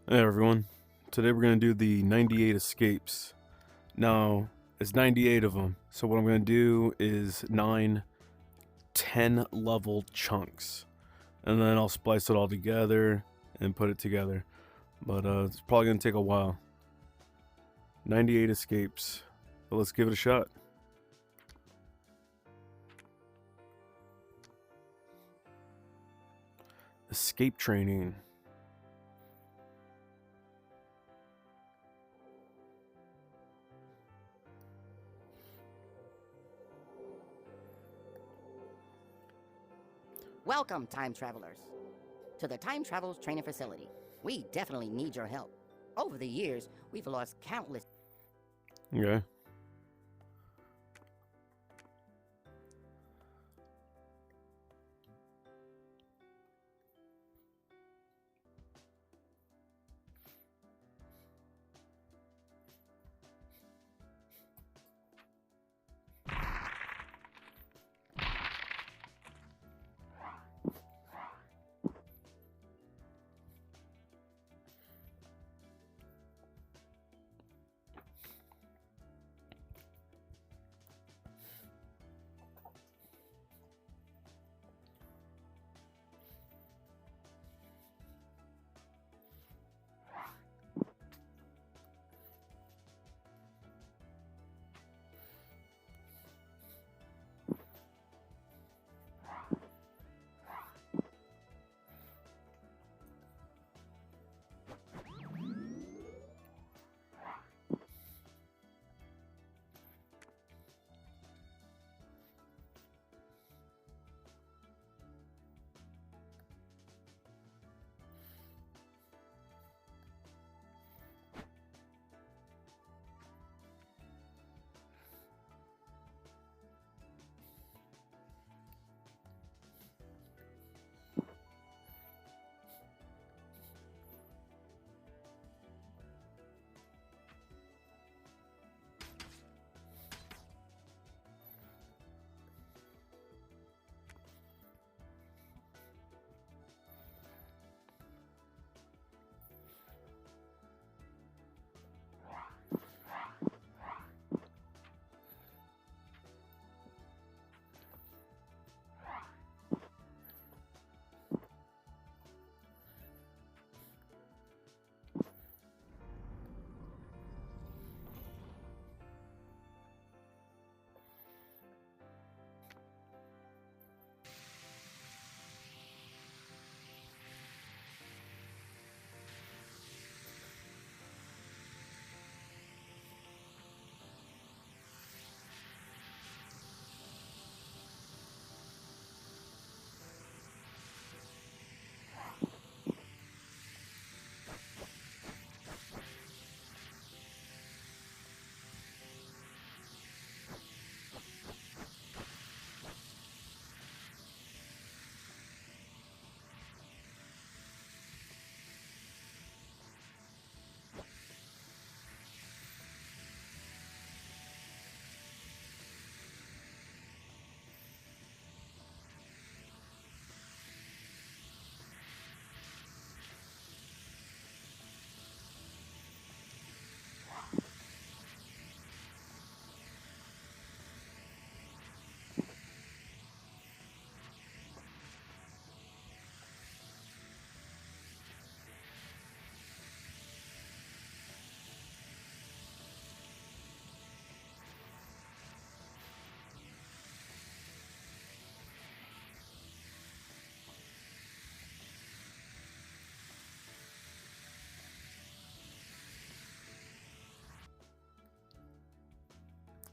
Hey everyone, today we're going to do the 98 escapes. Now, it's 98 of them, so what I'm going to do is 10 level chunks. And then I'll splice it all together and put it together. But it's probably going to take a while. 98 escapes, but let's give it a shot. Escape training. Welcome, time travelers, to the Time Travelers Training Facility. We definitely need your help. Over the years, we've lost countless. Okay.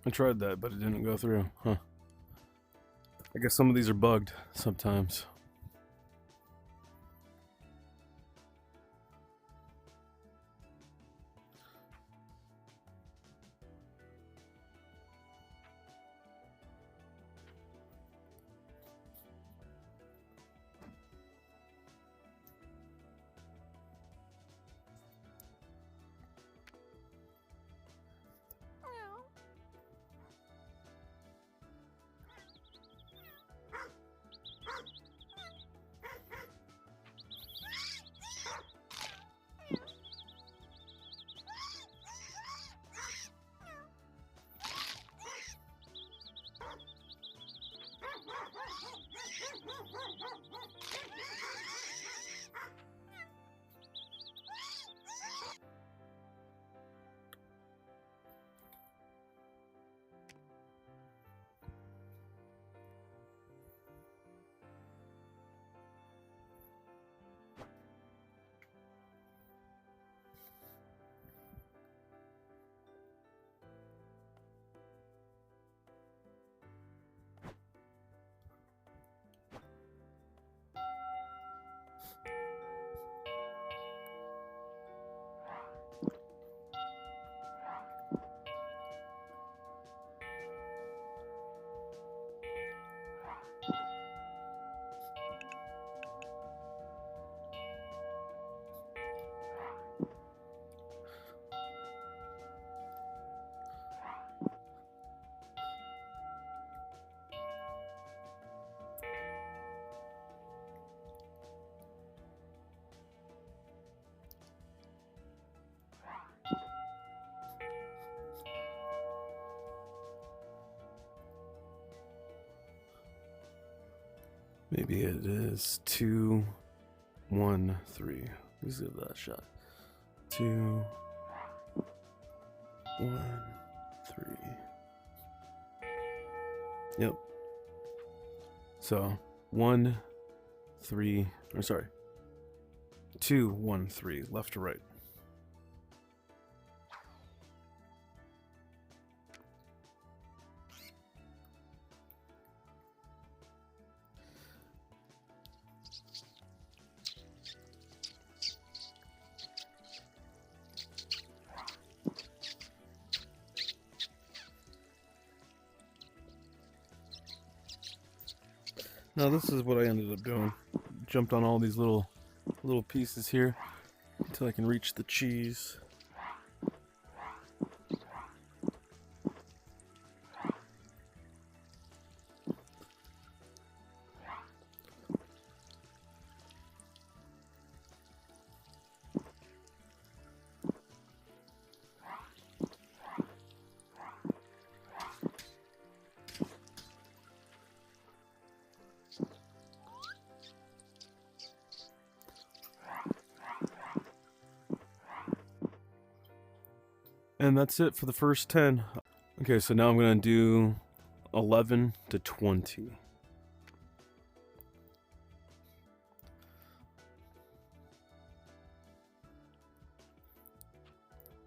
I tried that, but it didn't go through. Huh. I guess some of these are bugged sometimes. Maybe it is 2, 1, 3. Let's give that a shot. 2, 1, 3. Yep. So 1, 3, or sorry, 2, 1, 3, left to right. Now this is what I ended up doing. Jumped on all these little pieces here until I can reach the cheese. And that's it for the first 10. Okay, so now I'm going to do 11 to 20.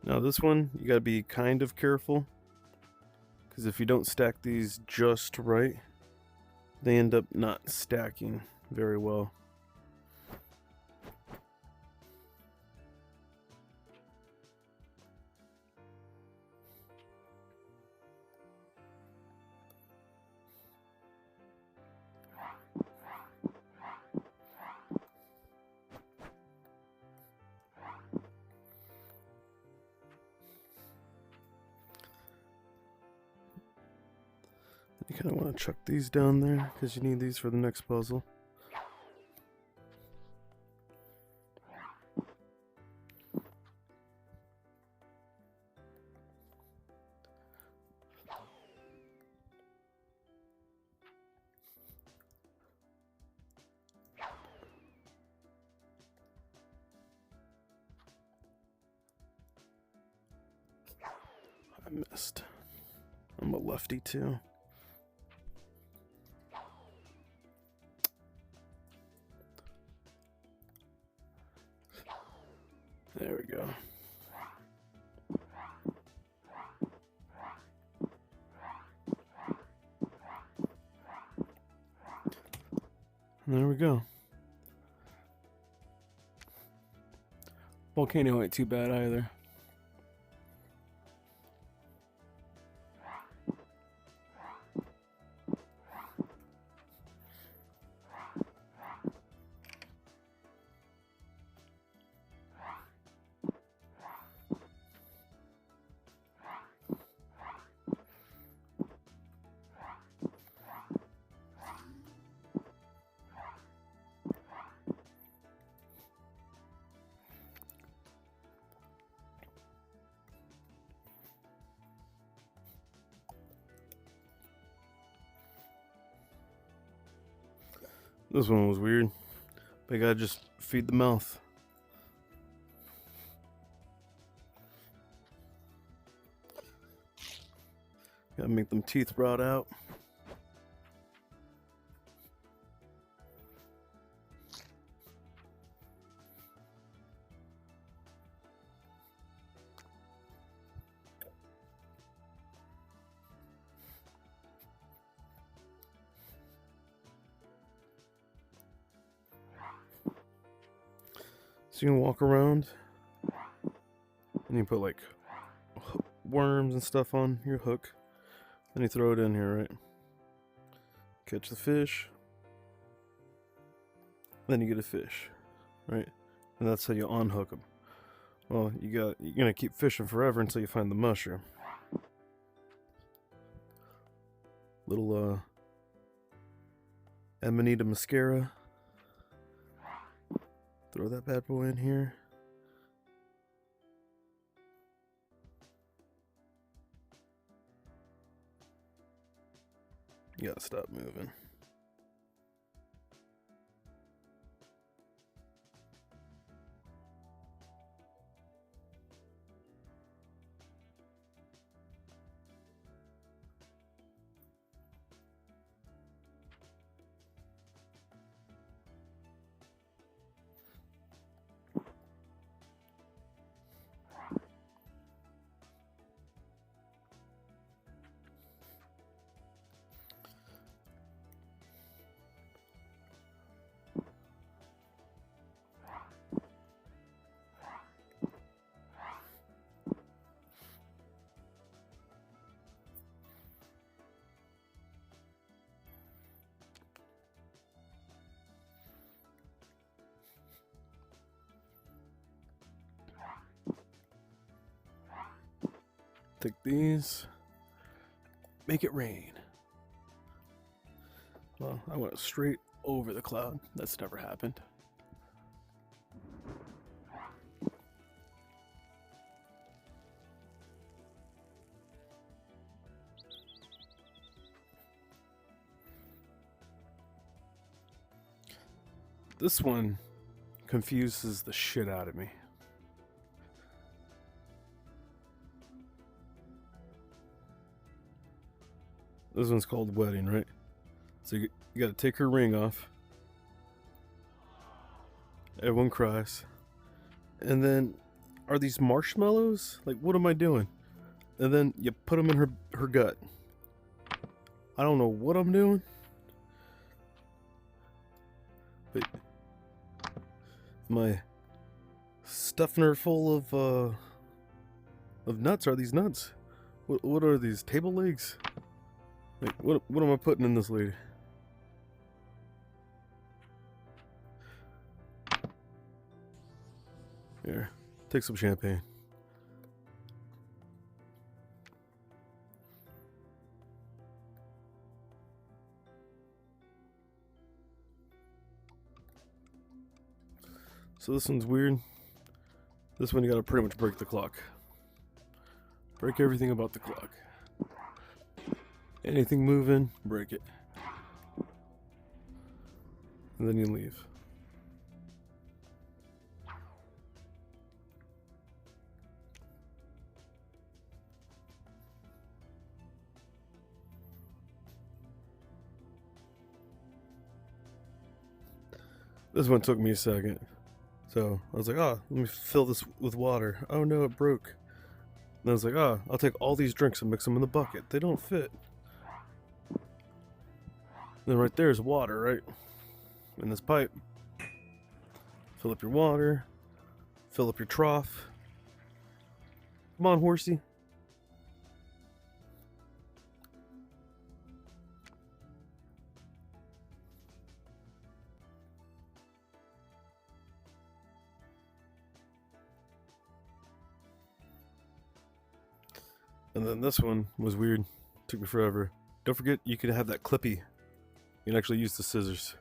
Now this one, you got to be kind of careful, because if you don't stack these just right, they end up not stacking very well. You kind of want to chuck these down there because you need these for the next puzzle. I missed. I'm a lefty too. There we go. And there we go. Volcano ain't too bad either. This one was weird. But you gotta just feed the mouth. Gotta make them teeth rot out. So you can walk around and you put like worms and stuff on your hook. Then you throw it in here, right? Catch the fish. Then you get a fish, right? And that's how you unhook them. Well, you're gonna keep fishing forever until you find the mushroom. Little Amanita muscaria. Throw that bad boy in here. You gotta stop moving. Stick these. Make it rain. Well, I went straight over the cloud. That's never happened. This one confuses the shit out of me. This one's called Wedding, right? So you gotta take her ring off. Everyone cries. And then, are these marshmallows? Like, what am I doing? And then you put them in her gut. I don't know what I'm doing. But am I stuffing her full of nuts? Are these nuts? What are these, table legs? Like, what am I putting in this lady? Here, take some champagne. So this one's weird. This one you gotta pretty much break the clock. Break everything about the clock. Anything moving, break it. And then you leave. This one took me a second. So I was like, oh, let me fill this with water. Oh no, it broke. And I was like, oh, I'll take all these drinks and mix them in the bucket. They don't fit. Then right there is water, right? In this pipe. Fill up your water. Fill up your trough. Come on, horsey. And then this one was weird. Took me forever. Don't forget, you can have that clippy. You can actually use the scissors.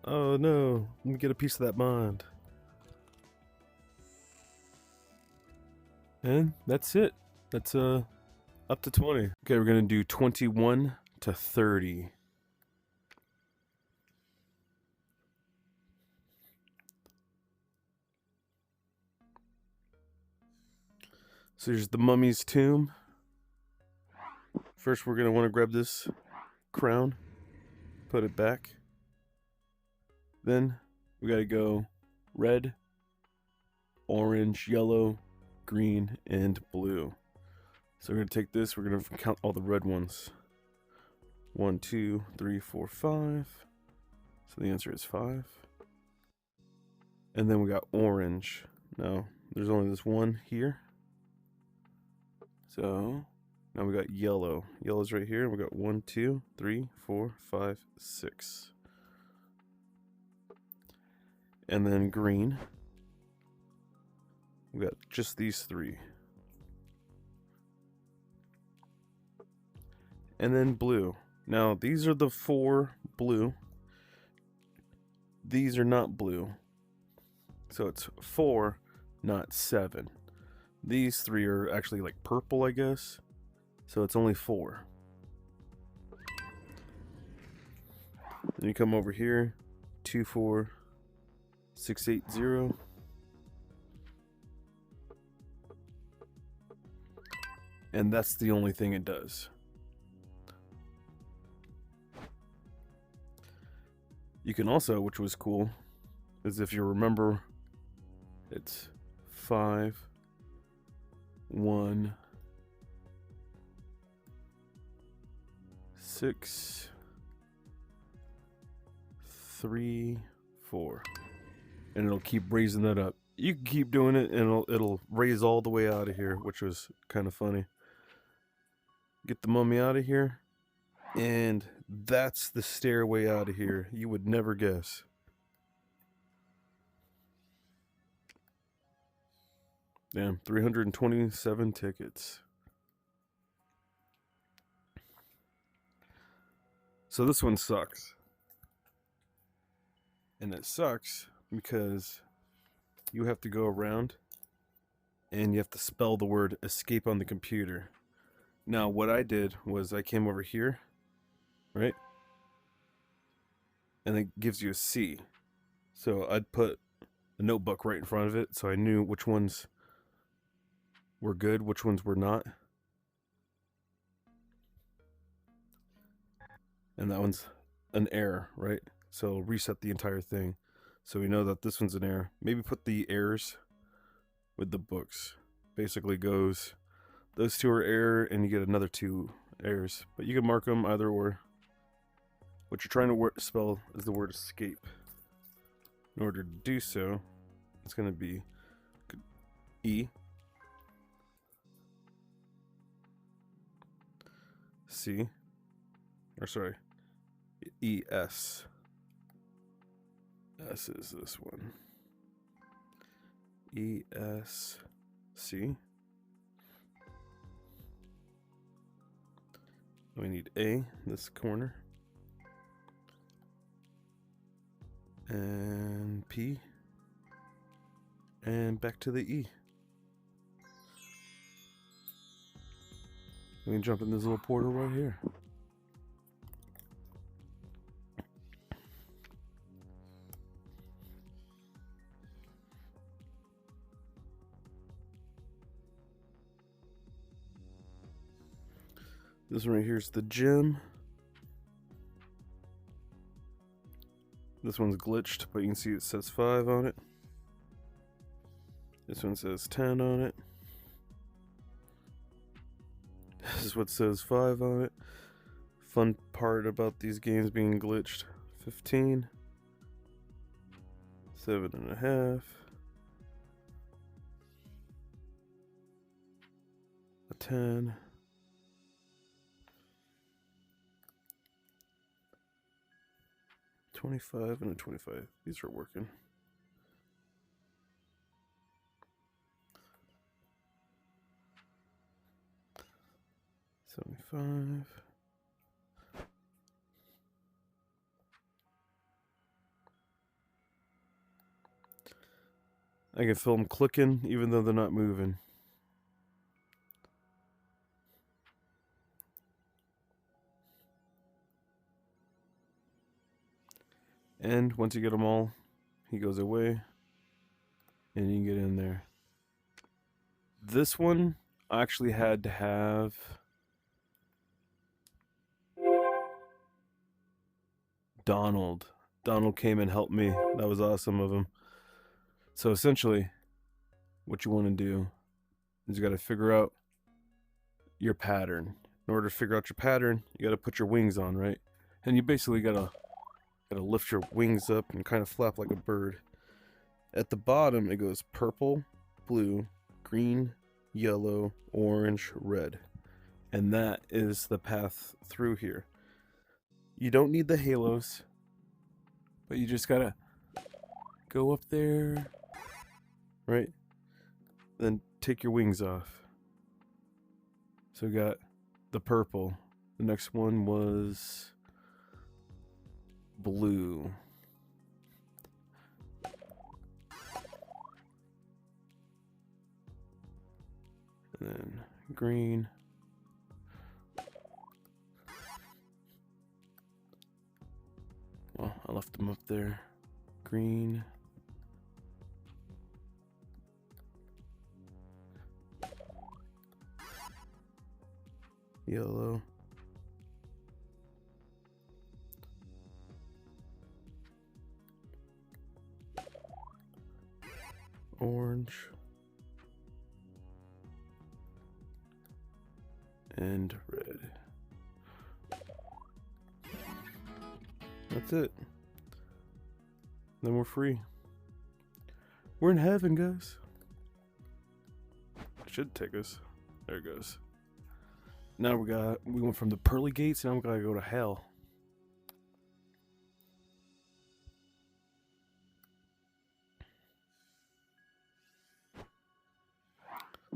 Oh no, let me get a piece of that mind. And that's it. That's up to 20. Okay, we're gonna do 21 to 30. So here's the mummy's tomb. First, we're gonna want to grab this crown, put it back. Then we gotta go red, orange, yellow, green, and blue. So we're gonna take this, we're gonna count all the red ones. 1, 2, 3, 4, 5. So the answer is 5. And then we got orange. Now, there's only this one here. So now we got yellow. Yellow's right here. We got 1, 2, 3, 4, 5, 6. And then green. We got just these 3. And then blue. Now these are the 4 blue. These are not blue. So it's 4, not 7. These 3 are actually like purple, I guess. So it's only 4. Then you come over here. 2, 4, 6, 8, 0. And that's the only thing it does. You can also, which was cool, is if you remember, it's 5, 1, 6, 3, 4, and it'll keep raising that up. You can keep doing it, and it'll raise all the way out of here, which was kind of funny. Get the mummy out of here, and that's the stairway out of here. You would never guess. Damn, 327 tickets. So this one sucks. And it sucks because you have to go around and you have to spell the word escape on the computer. Now, what I did was I came over here, right? And it gives you a C. So I'd put a notebook right in front of it so I knew which ones were good, which ones were not. And that one's an error, right? So reset the entire thing. So we know that this one's an error. Maybe put the errors with the books. Basically goes, those two are error and you get another 2 errors. But you can mark them either or. What you're trying to spell is the word escape. In order to do so, it's going to be E, C, or sorry, E, S. S is this one. E, S, C. We need A, this corner. And P. And back to the E. We can jump in this little portal right here. This one right here is the gym. This one's glitched, but you can see it says 5 on it. This one says 10 on it. This is what says 5 on it. Fun part about these games being glitched. 15. 7.5. A 10. 25 and a 25. These are working. $75. I can feel them clicking even though they're not moving. And once you get them all, he goes away and you can get in there. This one I actually had to have Donald. Donald came and helped me. That was awesome of him. So essentially, what you want to do is you got to figure out your pattern. In order to figure out your pattern, you got to put your wings on, right? And you basically got to lift your wings up and kind of flap like a bird. At the bottom, it goes purple, blue, green, yellow, orange, red. And that is the path through here. You don't need the halos, but you just gotta go up there, right? Then take your wings off. So we got the purple. The next one was blue. And then green. Well, I left them up there. Green. Yellow. Orange. And red. That's it. Then we're free. We're in heaven, guys. It should take us. There it goes. Now we went from the pearly gates, now we gotta go to hell.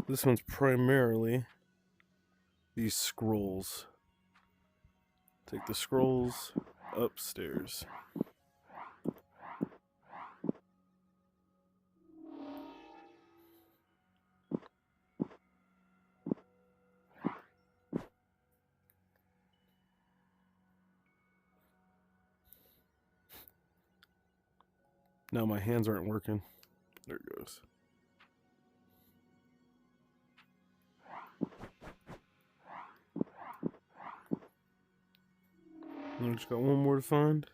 This one's primarily these scrolls. Take the scrolls upstairs. Now my hands aren't working. There it goes. And I just got one more to find.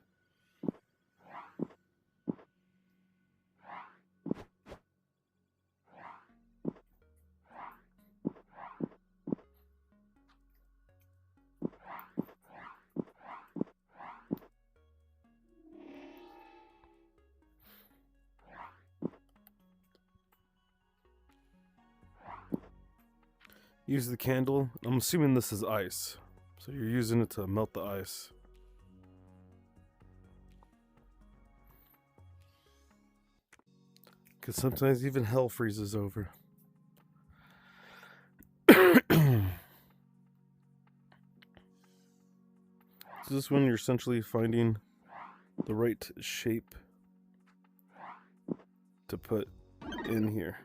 Use the candle. I'm assuming this is ice. So you're using it to melt the ice. Because sometimes even hell freezes over. So this one you're essentially finding the right shape to put in here.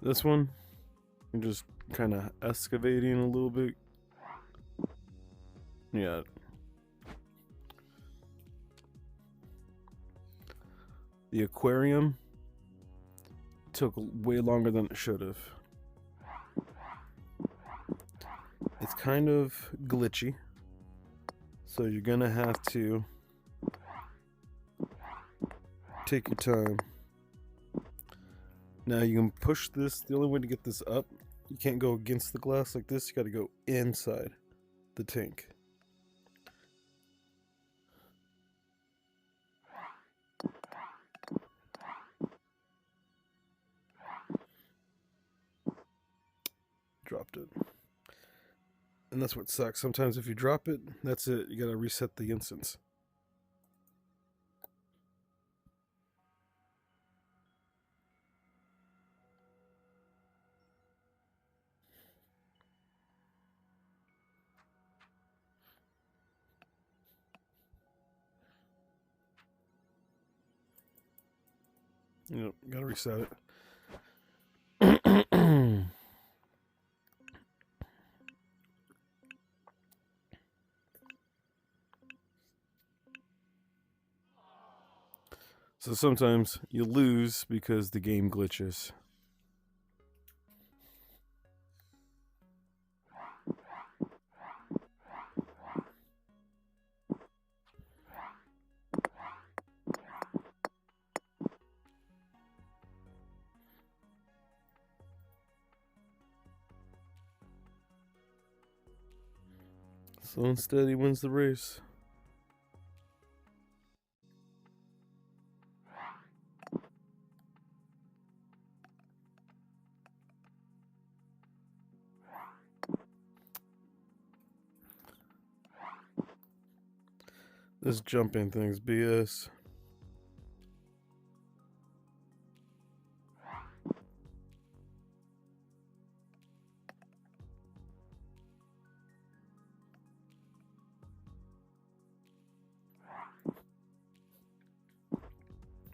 This one, I'm just kind of excavating a little bit. Yeah. The aquarium took way longer than it should have. It's kind of glitchy, so you're gonna have to take your time. Now you can push this. The only way to get this up, you can't go against the glass like this. You got to go inside the tank. Dropped it. And that's what sucks. Sometimes if you drop it, that's it. You got to reset the instance. Yep, gotta reset it. So sometimes you lose because the game glitches. Slow and steady wins the race. This jumping thing's BS.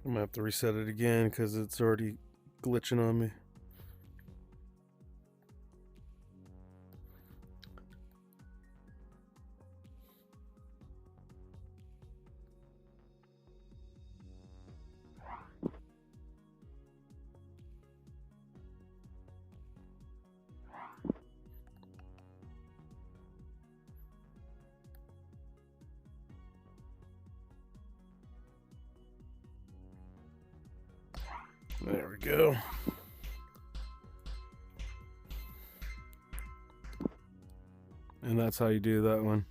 I'm gonna have to reset it again because it's already glitching on me. There we go. And that's how you do that one.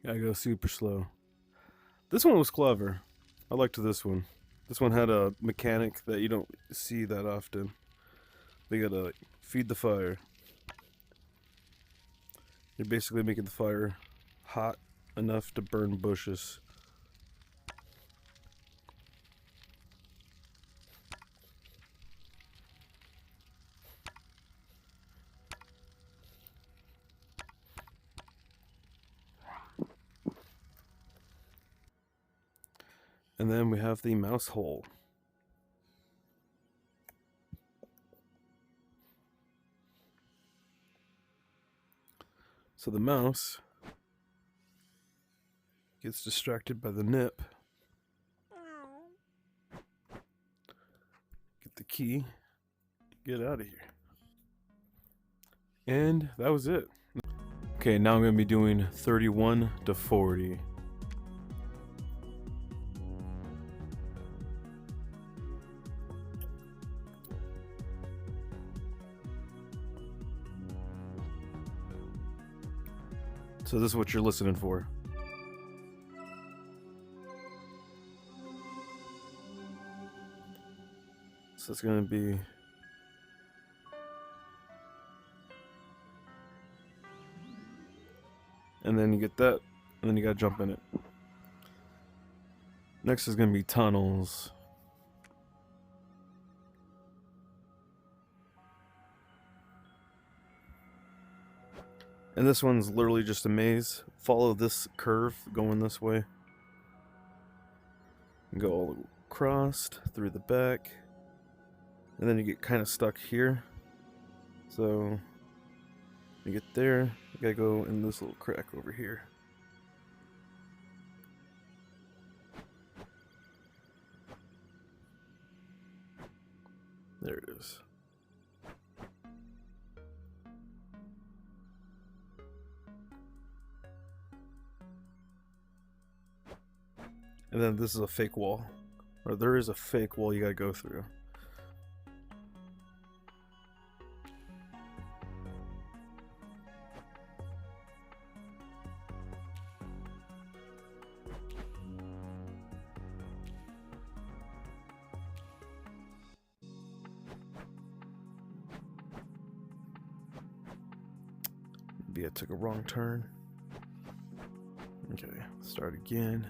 Gotta go super slow. This one was clever. I liked this one. This one had a mechanic that you don't see that often. They gotta like, feed the fire. You're basically making the fire hot enough to burn bushes. And then we have the mouse hole. So the mouse gets distracted by the nip. Get the key. Get out of here. And that was it. Okay, now I'm going to be doing 31 to 40. So this is what you're listening for. So it's going to be... And then you get that, and then you gotta jump in it. Next is gonna be tunnels. And this one's literally just a maze. Follow this curve going this way. Go all across, through the back. And then you get kind of stuck here. So, you get there, you gotta go in this little crack over here. There it is. And then this is a fake wall. Or there is a fake wall you gotta go through. Maybe I took a wrong turn. Okay, start again.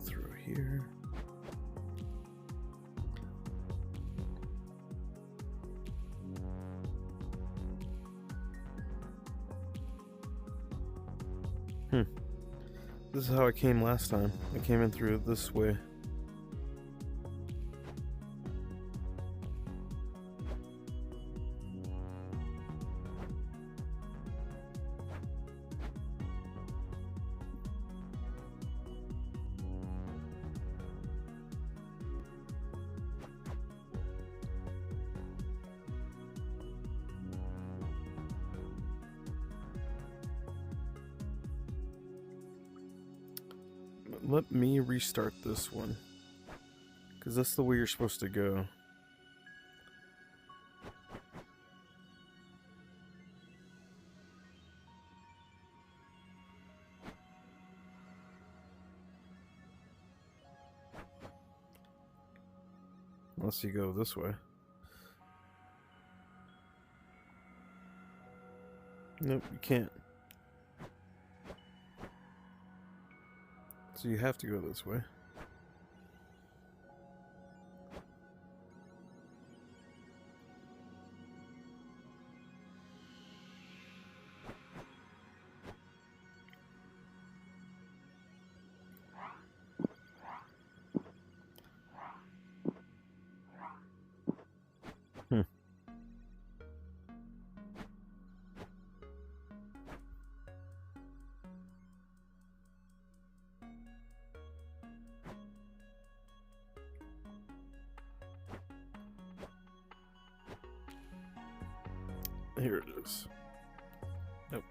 Through here. This is how I came last time. I came in through this way. Let me restart this one, because that's the way you're supposed to go. Unless you go this way. Nope, you can't. So you have to go this way. Here it is. Nope.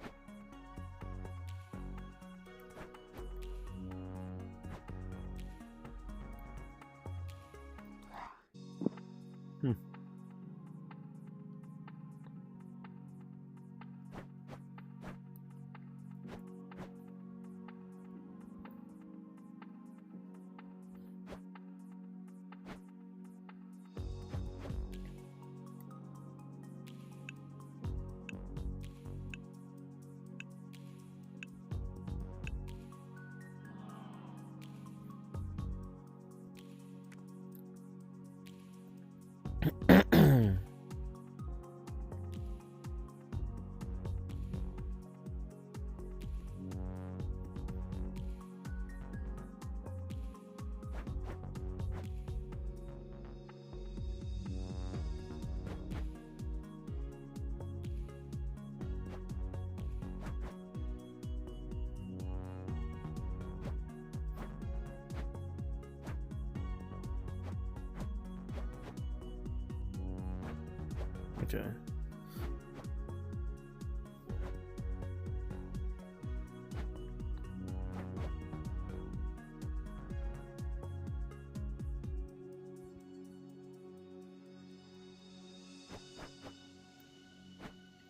Okay.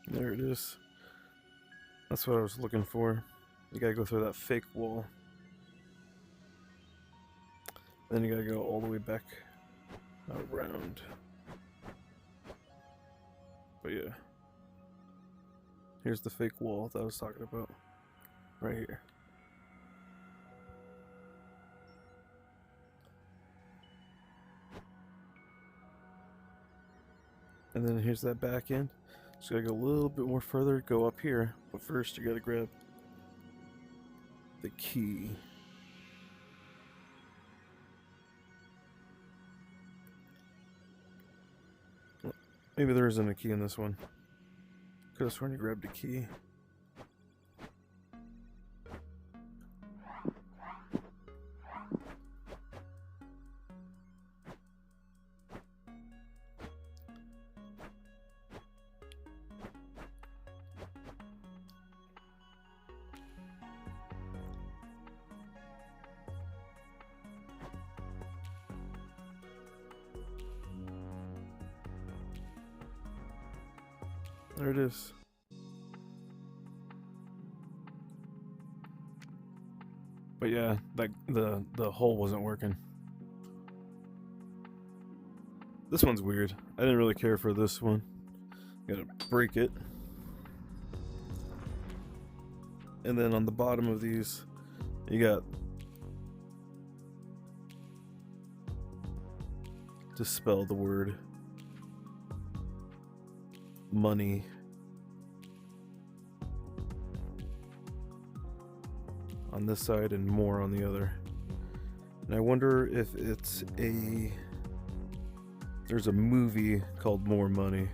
There it is. That's what I was looking for. You gotta go through that fake wall. Then you gotta go all the way back around. But yeah. Here's the fake wall that I was talking about. Right here. And then here's that back end. Just gotta go a little bit more further, go up here. But first you gotta grab the key. Maybe there isn't a key in this one. Could have sworn you grabbed a key. There it is. But yeah, like the hole wasn't working. This one's weird. I didn't really care for this one. Gotta break it. And then on the bottom of these, you got to spell the word money. On this side and more on the other. And I wonder if it's there's a movie called More Money.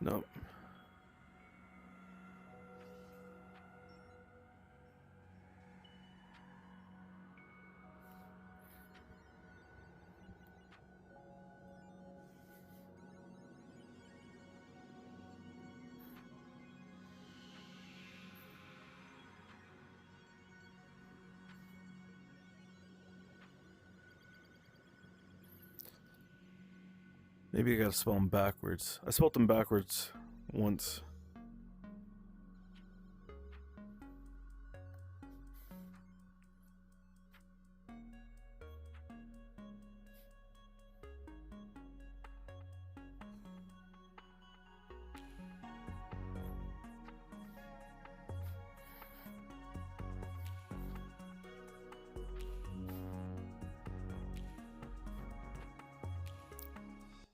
Nope. Maybe I gotta spell them backwards. I spelled them backwards once.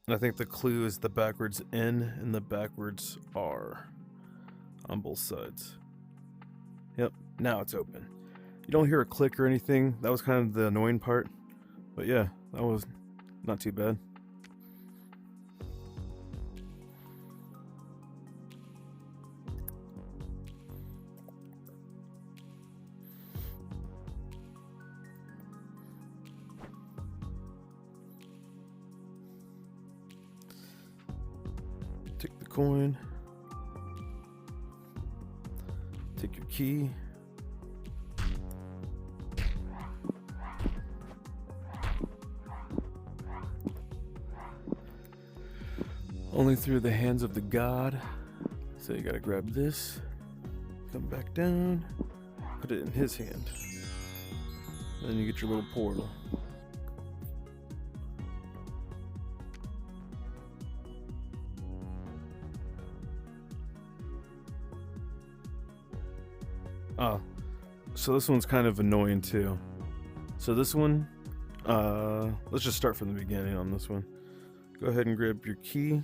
And I think the clue is the backwards N and the backwards R on both sides. Yep, now it's open. You don't hear a click or anything. That was kind of the annoying part. But yeah, that was not too bad. Take the coin. Take your key. Only through the hands of the god. So you gotta grab this, come back down, put it in his hand. Then you get your little portal. Oh, so this one's kind of annoying too. So this one, let's just start from the beginning on this one. Go ahead and grab your key.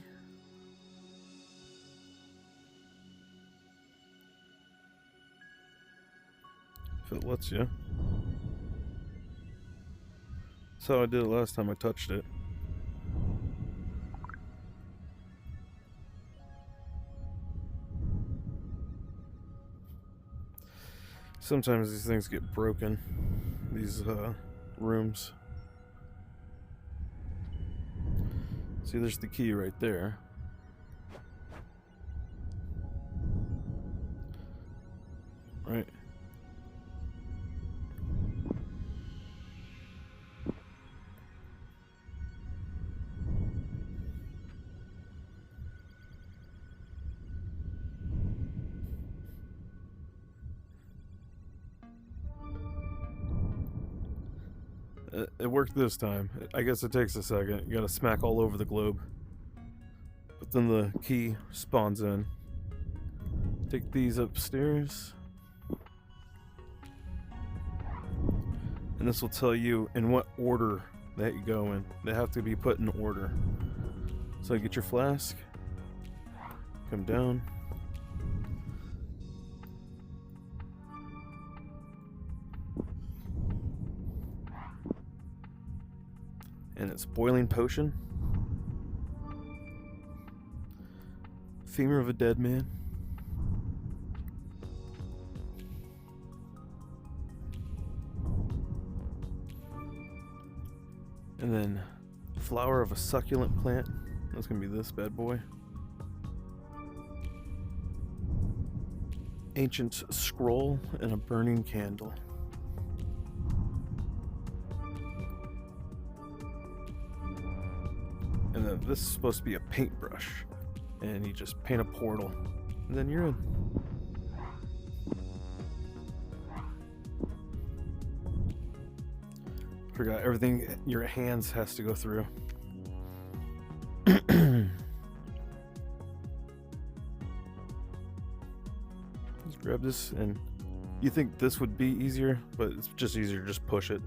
If it lets you. That's how I did it last time I touched it. Sometimes these things get broken, these rooms. See, there's the key right there. Right. It worked this time. I guess it takes a second. You gotta smack all over the globe. But then the key spawns in. Take these upstairs. And this will tell you in what order that you go in. They have to be put in order. So get your flask. Come down. And it's boiling potion. Femur of a dead man. And then flower of a succulent plant. That's gonna be this bad boy. Ancient scroll and a burning candle. And then this is supposed to be a paintbrush. And you just paint a portal. And then you're in. Forgot everything your hands has to go through. Just grab this, and you think this would be easier, but it's just easier to just push it.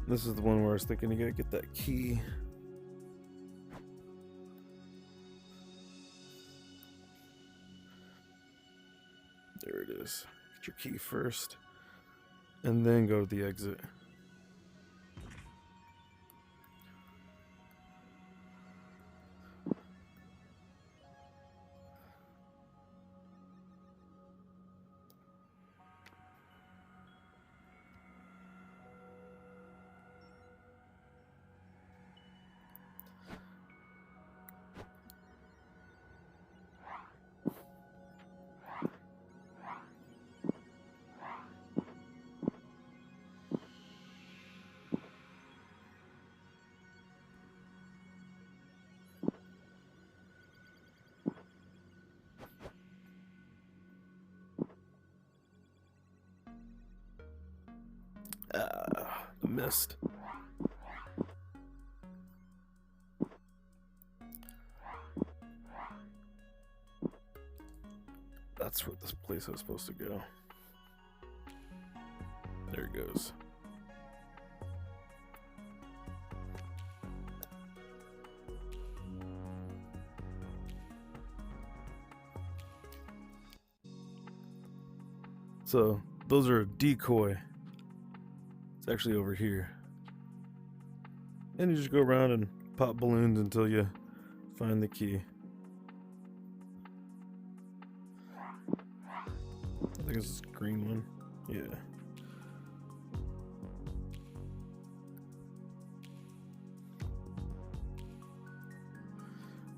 This is the one where I was thinking you gotta get that key. There it is. Get your key first, and then go to the exit. Missed. That's where this place is supposed to go. There it goes. So those are a decoy. It's actually over here. And you just go around and pop balloons until you find the key. I think it's this green one. Yeah.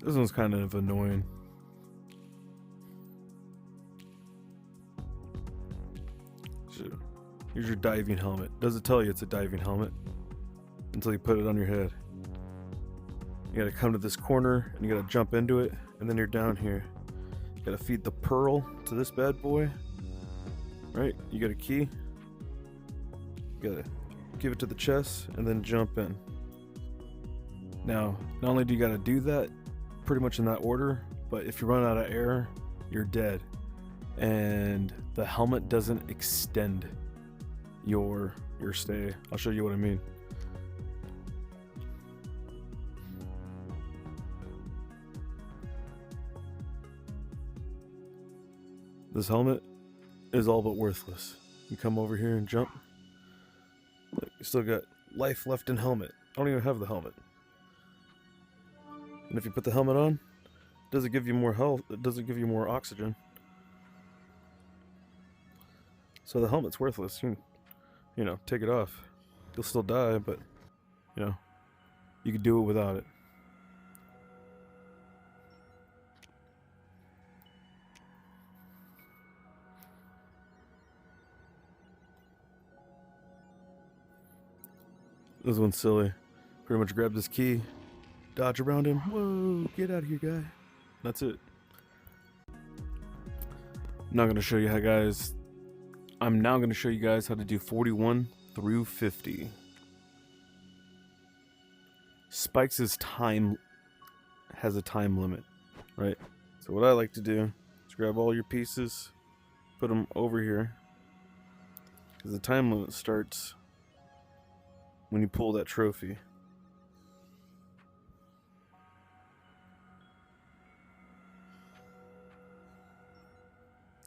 This one's kind of annoying. So, here's your diving helmet. Doesn't tell you it's a diving helmet until you put it on your head. You gotta come to this corner and you gotta jump into it, and then you're down here. You gotta feed the pearl to this bad boy. Right? You got a key. You gotta give it to the chest and then jump in. Now, not only do you gotta do that pretty much in that order, but if you run out of air, you're dead. And the helmet doesn't extend your stay. I'll show you what I mean. This helmet is all but worthless. You come over here and jump. Look, you still got life left in helmet. I don't even have the helmet. And if you put the helmet on, it doesn't give you more health. It doesn't give you more oxygen. So the helmet's worthless. You know, take it off. You'll still die, but you know, you could do it without it. This one's silly. Pretty much grab this key, dodge around him. Whoa, get out of here, guy. That's it. I'm not gonna show you how, guys. I'm now gonna show you guys how to do 41 through 50. Spikes' time has a time limit, right? So what I like to do is grab all your pieces, put them over here, because the time limit starts when you pull that trophy.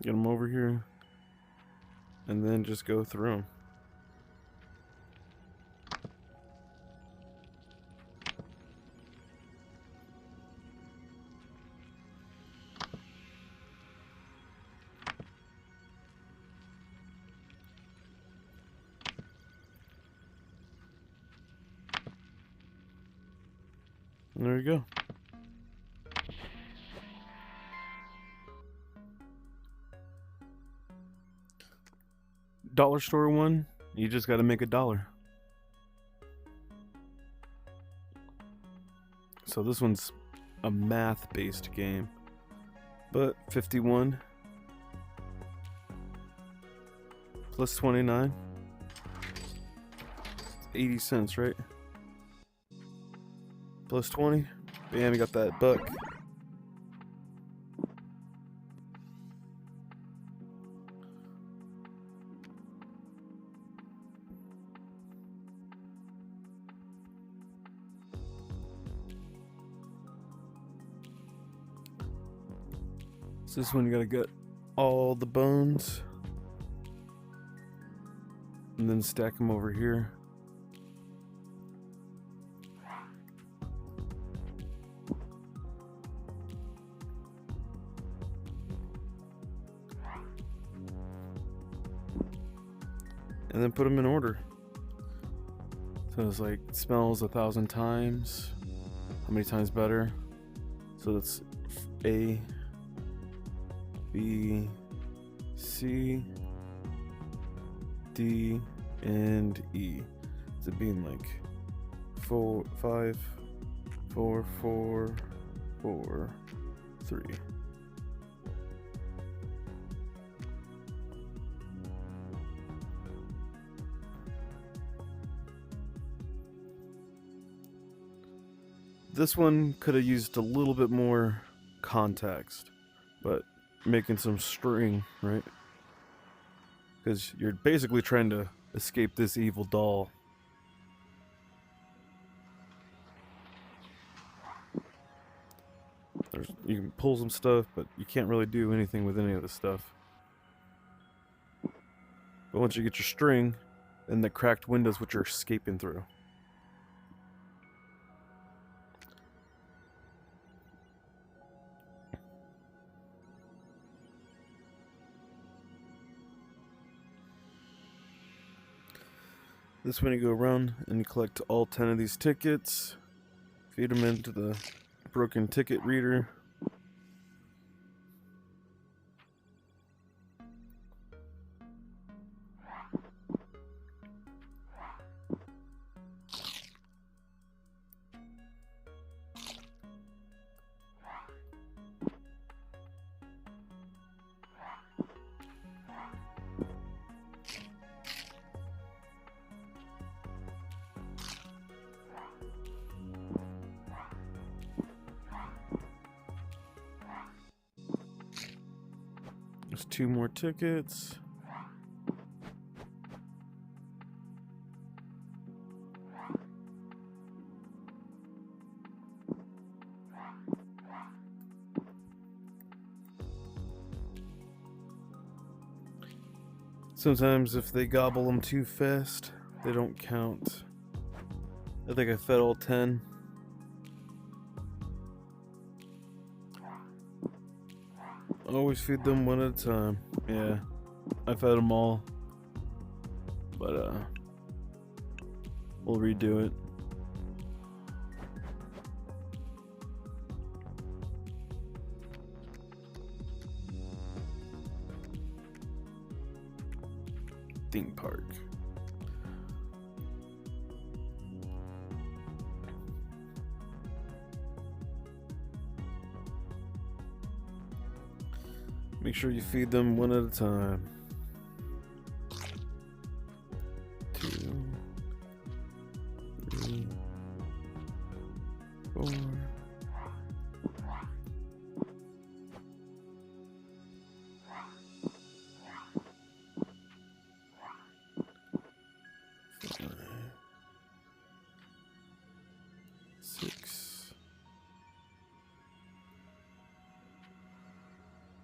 Get them over here, and then just go through them. And there you go. Dollar store one, you just gotta make $1. So this one's a math-based game. But 51 plus 29, 80 cents, right? Plus 20, bam, you got that buck. So this one you gotta get all the bones and then stack them over here. And then put them in order. So it's like, it smells 1,000 times. How many times better? So that's A, B, C, D, and E. It's being like 4, 5, 4, 4, 4, 3. This one could have used a little bit more context, but making some string, right? Because you're basically trying to escape this evil doll. You can pull some stuff, but you can't really do anything with any of the stuff. But once you get your string, then the cracked windows which you're escaping through. This one you go around and you collect all 10 of these tickets, feed them into the broken ticket reader. There's 2 more tickets. Sometimes if they gobble them too fast, they don't count. I think I fed all 10. Always feed them one at a time. Yeah, I fed them all. But, we'll redo it. Theme park. Make sure you feed them one at a time. 2, 3, 4. 5, 6,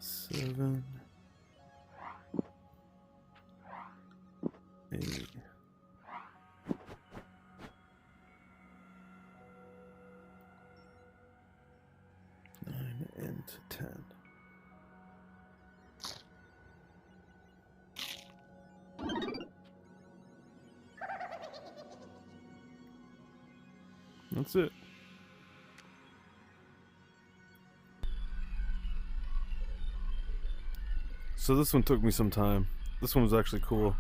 7, 8, 9, and 10. That's it. So this one took me some time. This one was actually cool.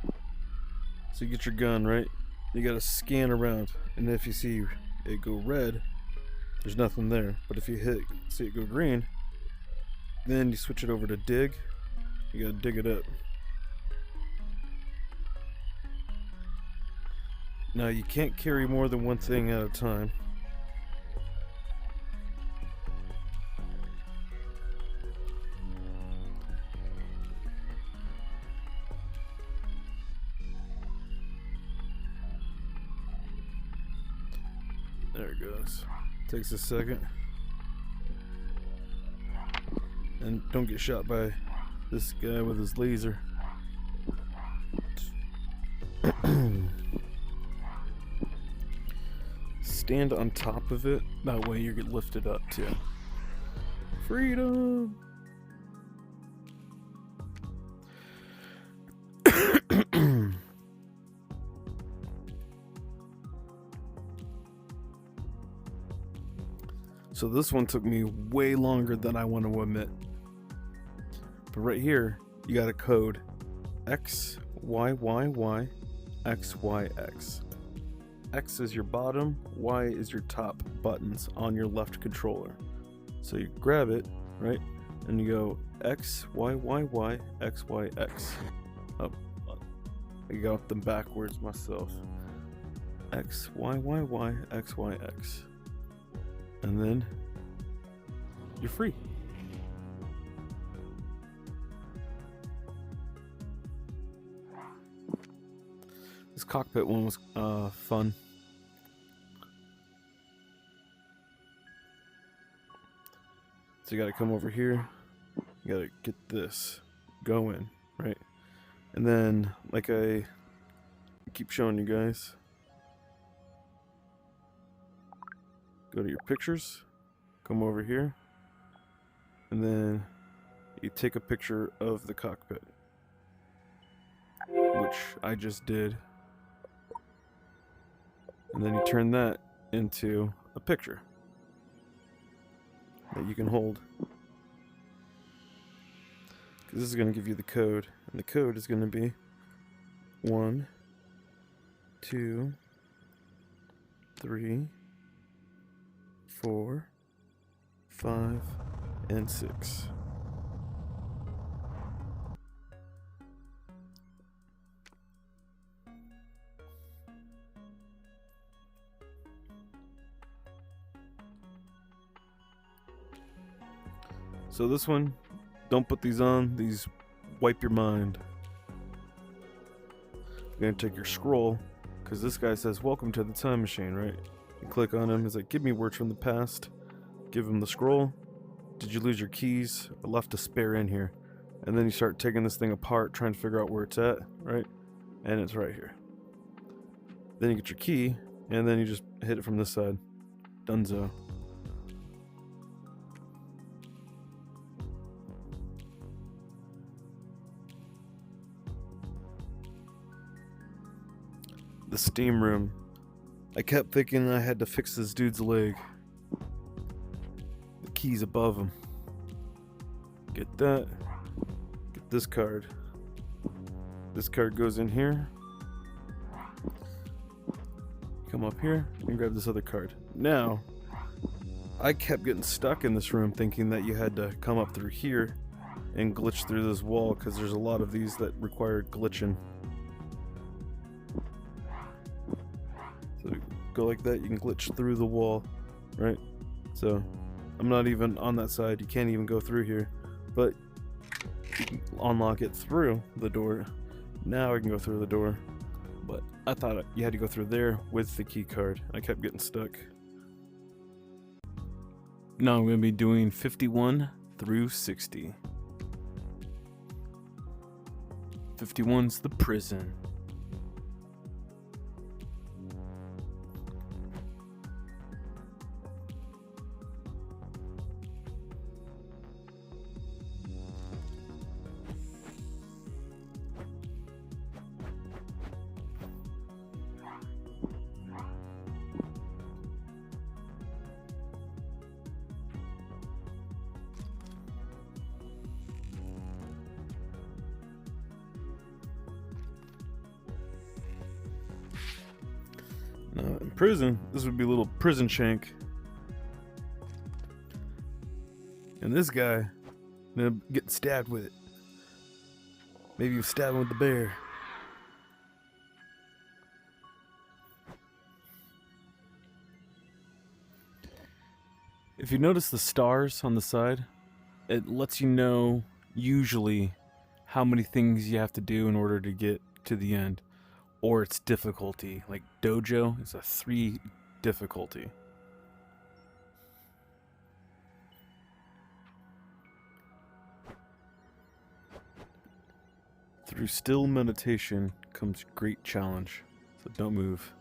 So you get your gun, right? You gotta scan around, and if you see it go red, there's nothing there. But if you see it go green, then you switch it over to dig. You gotta dig it up. Now you can't carry more than one thing at a time. There it goes. Takes a second. And don't get shot by this guy with his laser. Stand on top of it. That way you get lifted up too. Freedom! So this one took me way longer than I want to admit. But right here, you got a code X, Y, Y, Y, X, Y, X. X is your bottom, Y is your top buttons on your left controller. So you grab it, right? And you go X, Y, Y, Y, X, Y, X. Oh, I got them backwards myself. X, Y, Y, Y, X, Y, X. And then you're free. This cockpit one was fun. So you gotta come over here. You gotta get this going, right? And then, like I keep showing you guys, go to your pictures, come over here, and then you take a picture of the cockpit, which I just did. And then you turn that into a picture that you can hold. Because this is going to give you the code. And the code is going to be 1, 2, 3, 4, 5, and 6. So this one, don't put these on. These wipe your mind. You're gonna take your scroll, because this guy says, "Welcome to the time machine," right? You click on him. He's like, "Give me words from the past." Give him the scroll. Did you lose your keys? I left a spare in here. And then you start taking this thing apart, trying to figure out where it's at, right? And it's right here. Then you get your key, and then you just hit it from this side. Dunzo. The steam room. I kept thinking I had to fix this dude's leg. The key's above him. Get that. Get this card. This card goes in here. Come up here and grab this other card. Now, I kept getting stuck in this room thinking that you had to come up through here and glitch through this wall, because there's a lot of these that require glitching. So go like that, you can glitch through the wall, right? So I'm not even on that side, you can't even go through here, but you can unlock it through the door. Now I can go through the door, but I thought you had to go through there with the key card. I kept getting stuck. Now I'm going to be doing 51 through 60. 51's the prison. Now, in prison, this would be a little prison shank. And this guy, getting stabbed with it. Maybe you stab him with the bear. If you notice the stars on the side, it lets you know usually how many things you have to do in order to get to the end. Or its difficulty. Like Dojo is a 3 difficulty. Through still meditation comes great challenge. So don't move.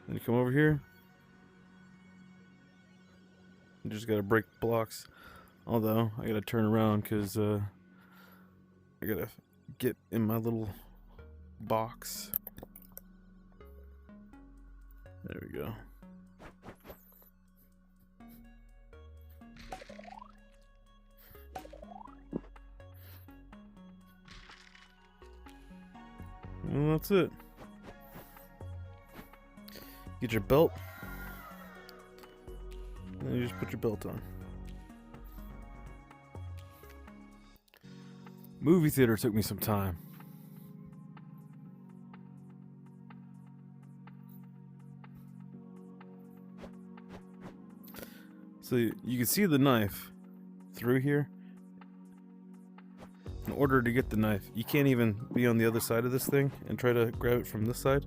Then you come over here. You just gotta break blocks. Although I gotta turn around because I gotta get in my little box. There we go. And that's it. Get your belt. And you just put your belt on. Movie theater took me some time. So you can see the knife through here. In order to get the knife, you can't even be on the other side of this thing and try to grab it from this side.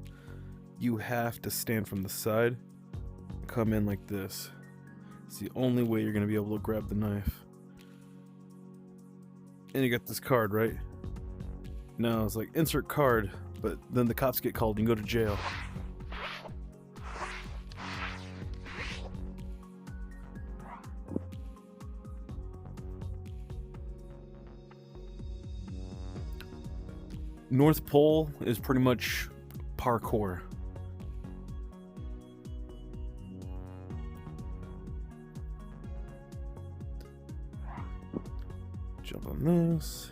You have to stand from the side, come in like this. It's the only way you're going to be able to grab the knife. And you got this card, right? Now it's like insert card, but then the cops get called and you go to jail. North Pole is pretty much parkour. Jump on this.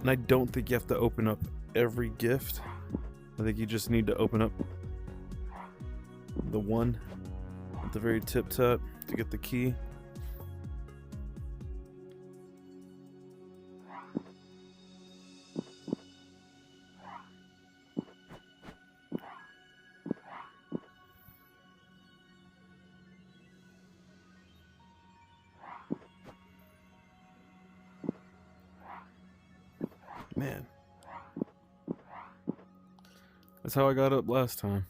And I don't think you have to open up every gift. I think you just need to open up the one at the very tip top to get the key. Man, that's how I got up last time.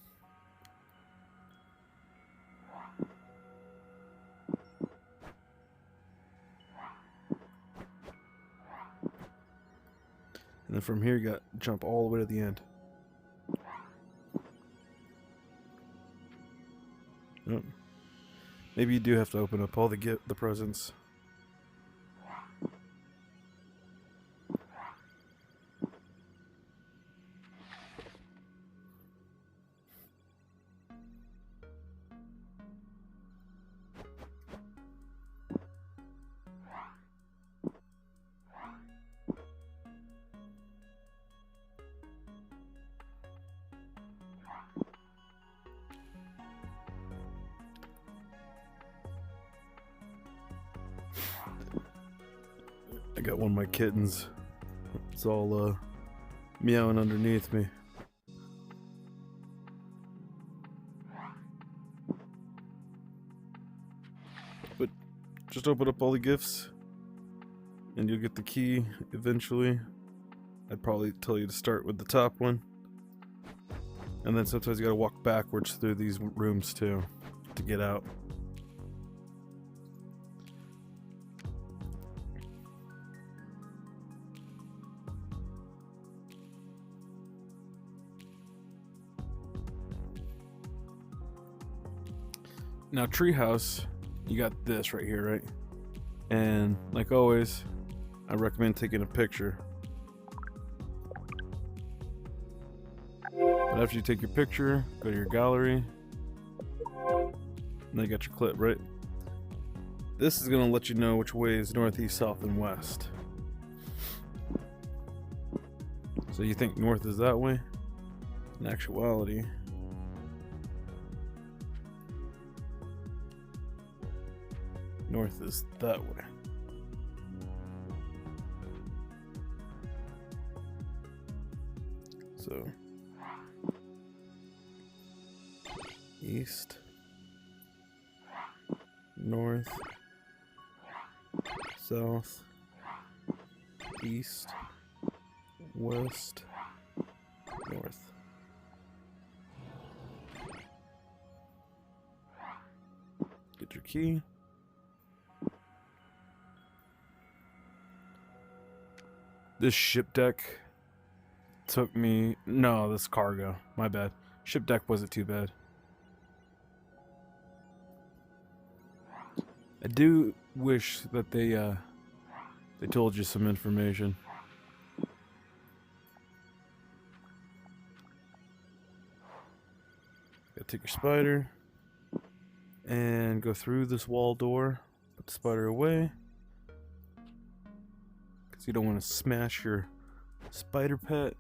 And then from here you got to jump all the way to the end. Oh. Maybe you do have to open up all the presents. I got one of my kittens. It's all meowing underneath me. But just open up all the gifts and you'll get the key eventually. I'd probably tell you to start with the top one. And then sometimes you gotta walk backwards through these rooms too to get out. Now, Treehouse, you got this right here, right? And like always, I recommend taking a picture. But after you take your picture, go to your gallery. And then you got your clip, right? This is gonna let you know which way is north, east, south, and west. So you think north is that way? In actuality, north is that way. So east, north, south, east, west, north. Get your key. This ship deck took me... No, this cargo. My bad. Ship deck wasn't too bad. I do wish that they told you some information. Gotta take your spider and go through this wall door. Put the spider away. You don't want to smash your spider pet.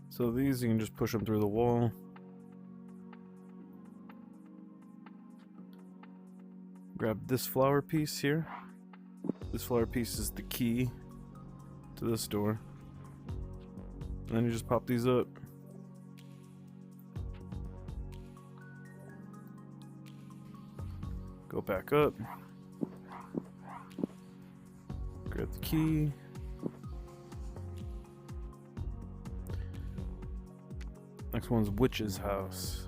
So these, you can just push them through the wall. Grab this flower piece here. This flower piece is the key to this door. And then you just pop these up. Go back up. Grab the key. Next one's Witch's house.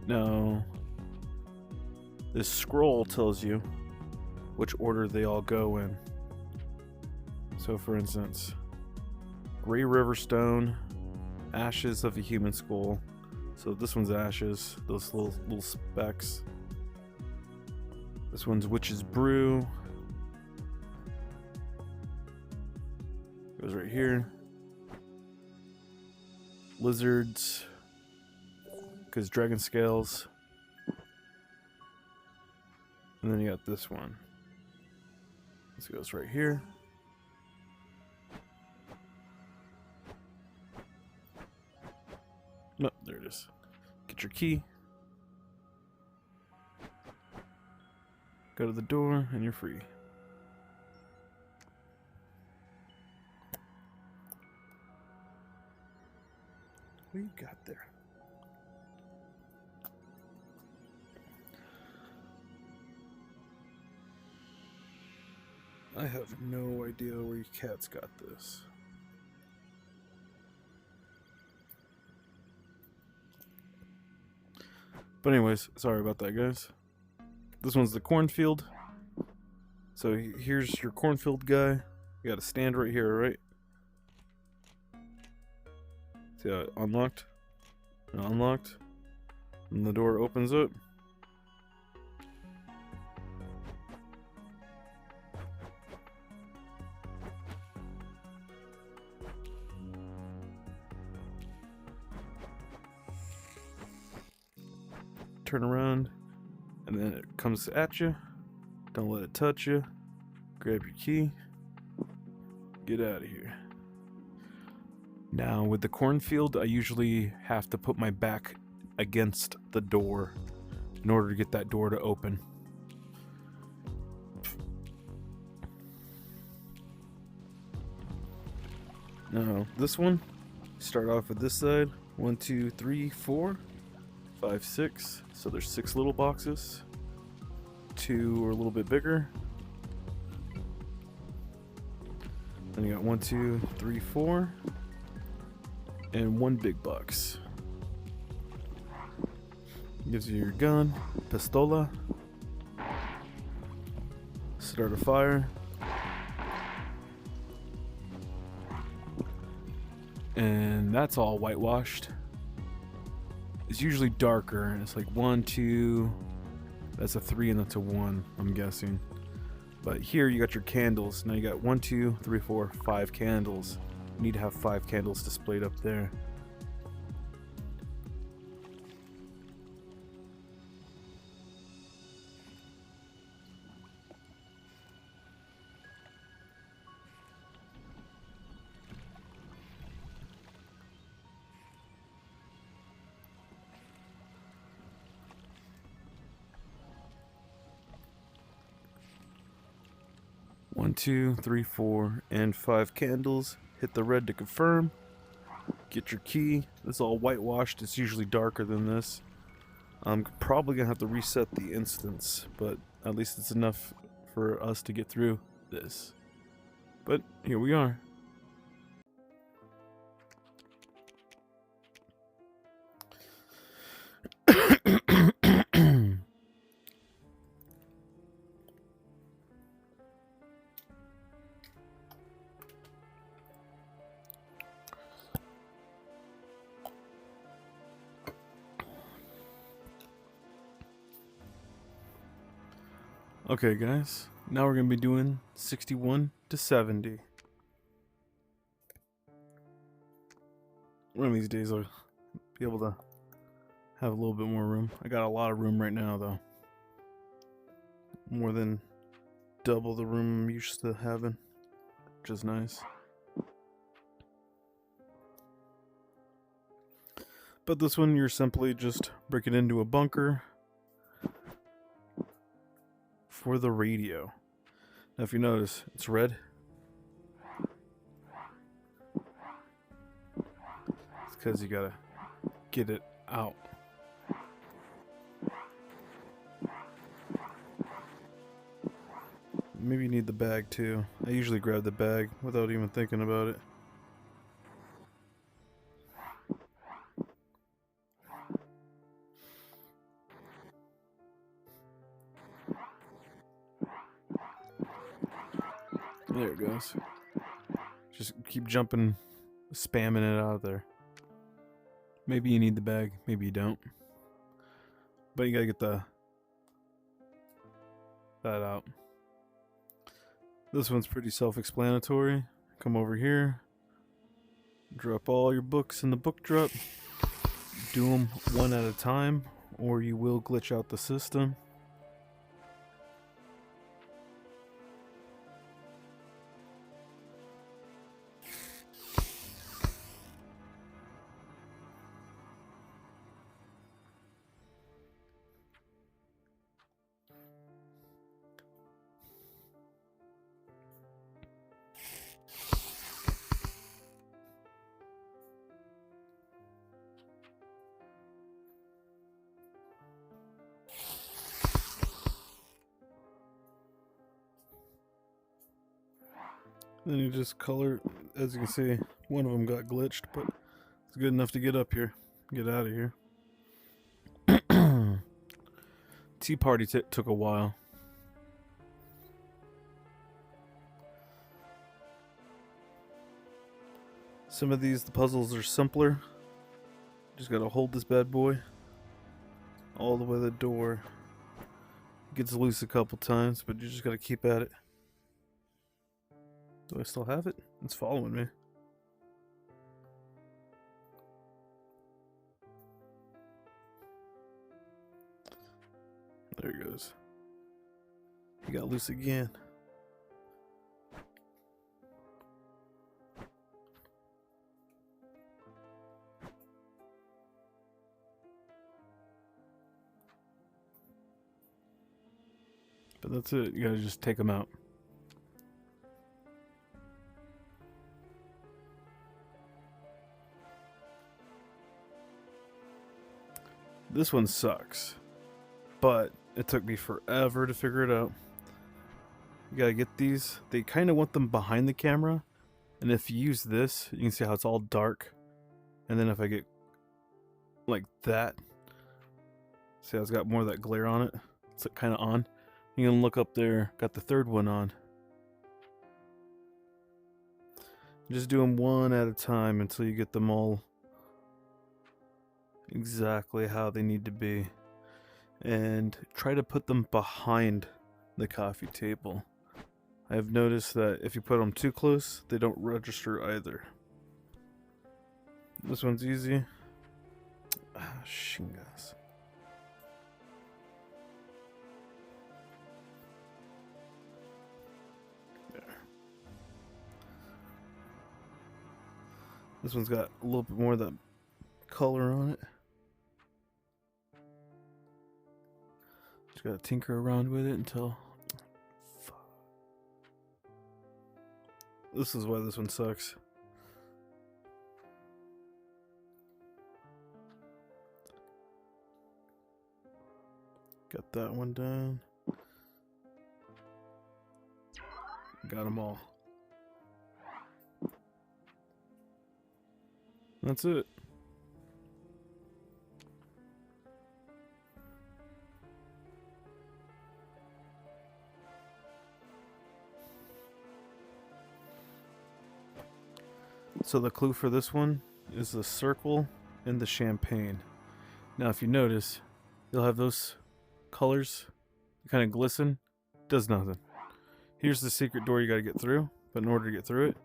Now, this scroll tells you which order they all go in. So, for instance, Grey River Stone, Ashes of a Human Skull. So this one's Ashes, those little specks. This one's Witch's Brew. Goes right here. Lizards, because dragon scales. And then you got this one. This goes right here. No, there it is. Get your key. Go to the door and you're free. What you got there? I have no idea where your cat's got this. But anyways, sorry about that, guys. This one's the cornfield. So here's your cornfield guy. You got a stand right here, right? See how it unlocked? And unlocked. And the door opens up. Turn around, and then it comes at you. Don't let it touch you. Grab your key. Get out of here. Now, with the cornfield, I usually have to put my back against the door in order to get that door to open. Now, this one, start off with this side. 1, 2, 3, 4. 5, 6. So there's 6 little boxes. 2 are a little bit bigger. Then you got 1, 2, 3, 4. And 1 big box. Gives you your gun, pistola. Start a fire. And that's all whitewashed. It's usually darker, and it's like 1, 2, that's a 3, and that's a 1, I'm guessing. But here you got your candles. Now you got 1, 2, 3, 4, 5 candles. You need to have 5 candles displayed up there. One, 2, 3, 4, and 5 candles. Hit the red to confirm. Get your key. It's all whitewashed. It's usually darker than this. I'm probably gonna have to reset the instance, but at least it's enough for us to get through this. But here we are. Okay, guys, now we're going to be doing 61 to 70. One of these days I'll be able to have a little bit more room. I got a lot of room right now, though. More than double the room I'm used to having, which is nice. But this one, you're simply just breaking into a bunker for the radio. Now, if you notice, it's red. It's because you gotta get it out. Maybe you need the bag too. I usually grab the bag without even thinking about it. There it goes. Just keep jumping, spamming it out of there. Maybe you need the bag, maybe you don't. But you gotta get that out. This one's pretty self-explanatory. Come over here. Drop all your books in the book drop. Do them one at a time, or you will glitch out the system. Then you just color, as you can see, one of them got glitched, but it's good enough to get up here, get out of here. Tea Party took a while. Some of these, the puzzles are simpler. Just gotta hold this bad boy all the way to the door. It gets loose a couple times, but you just gotta keep at it. Do I still have it? It's following me. There it goes. He got loose again. But that's it. You gotta just take them out. This one sucks, but it took me forever to figure it out. You gotta get these. They kind of want them behind the camera, and if you use this, you can see how it's all dark. And then if I get like that, see how it's got more of that glare on it? It's kind of on. You can look up there, got the third one on. Just do them one at a time until you get them all exactly how they need to be, and try to put them behind the coffee table. I've noticed that if you put them too close, they don't register either. This one's easy. Shingas. There. This one's got a little bit more of the color on it. Just gotta tinker around with it until. This is why this one sucks. Got that one done. Got them all. That's it. So the clue for this one is the circle and the champagne. Now if you notice, you'll have those colors kind of glisten. Does nothing. Here's the secret door you gotta get through, but in order to get through it,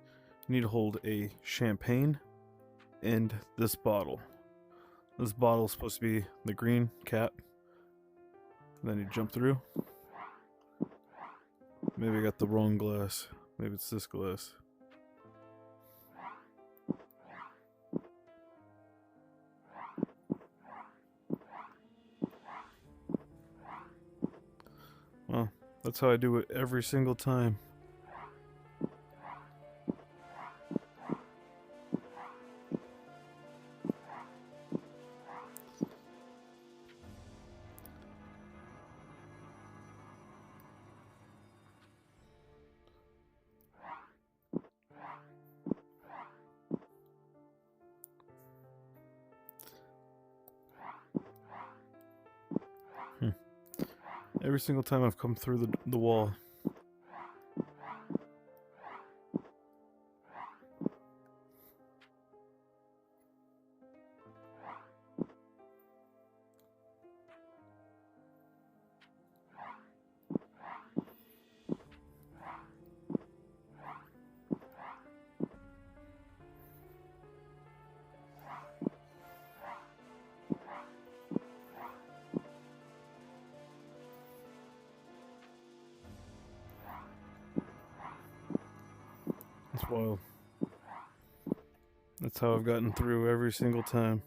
you need to hold a champagne and this bottle. This bottle is supposed to be the green cap. And then you jump through. Maybe I got the wrong glass. Maybe it's this glass. That's how I do it every single time. Every single time I've come through the wall. That's wild. That's how I've gotten through every single time.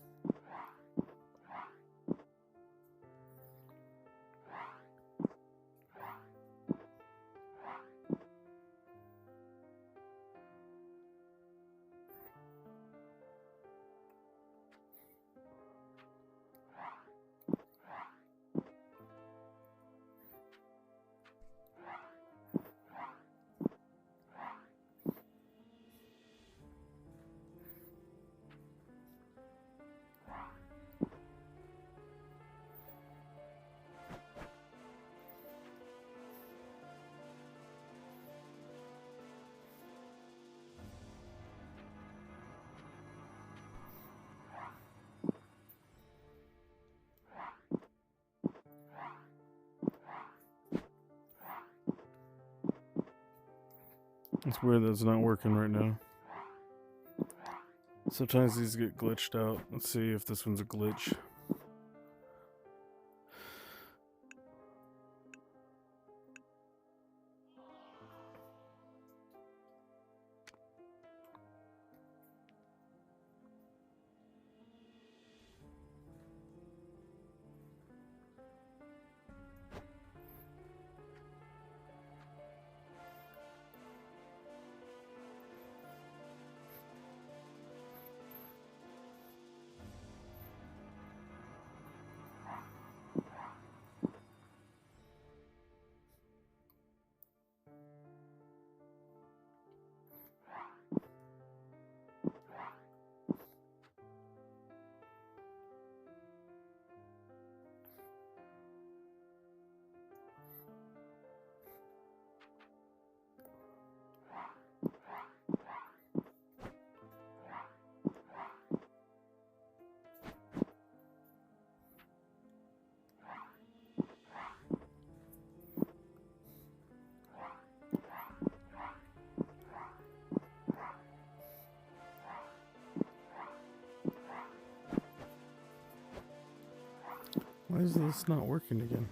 It's weird that it's not working right now. Sometimes these get glitched out. Let's see if this one's a glitch. Why is this not working again?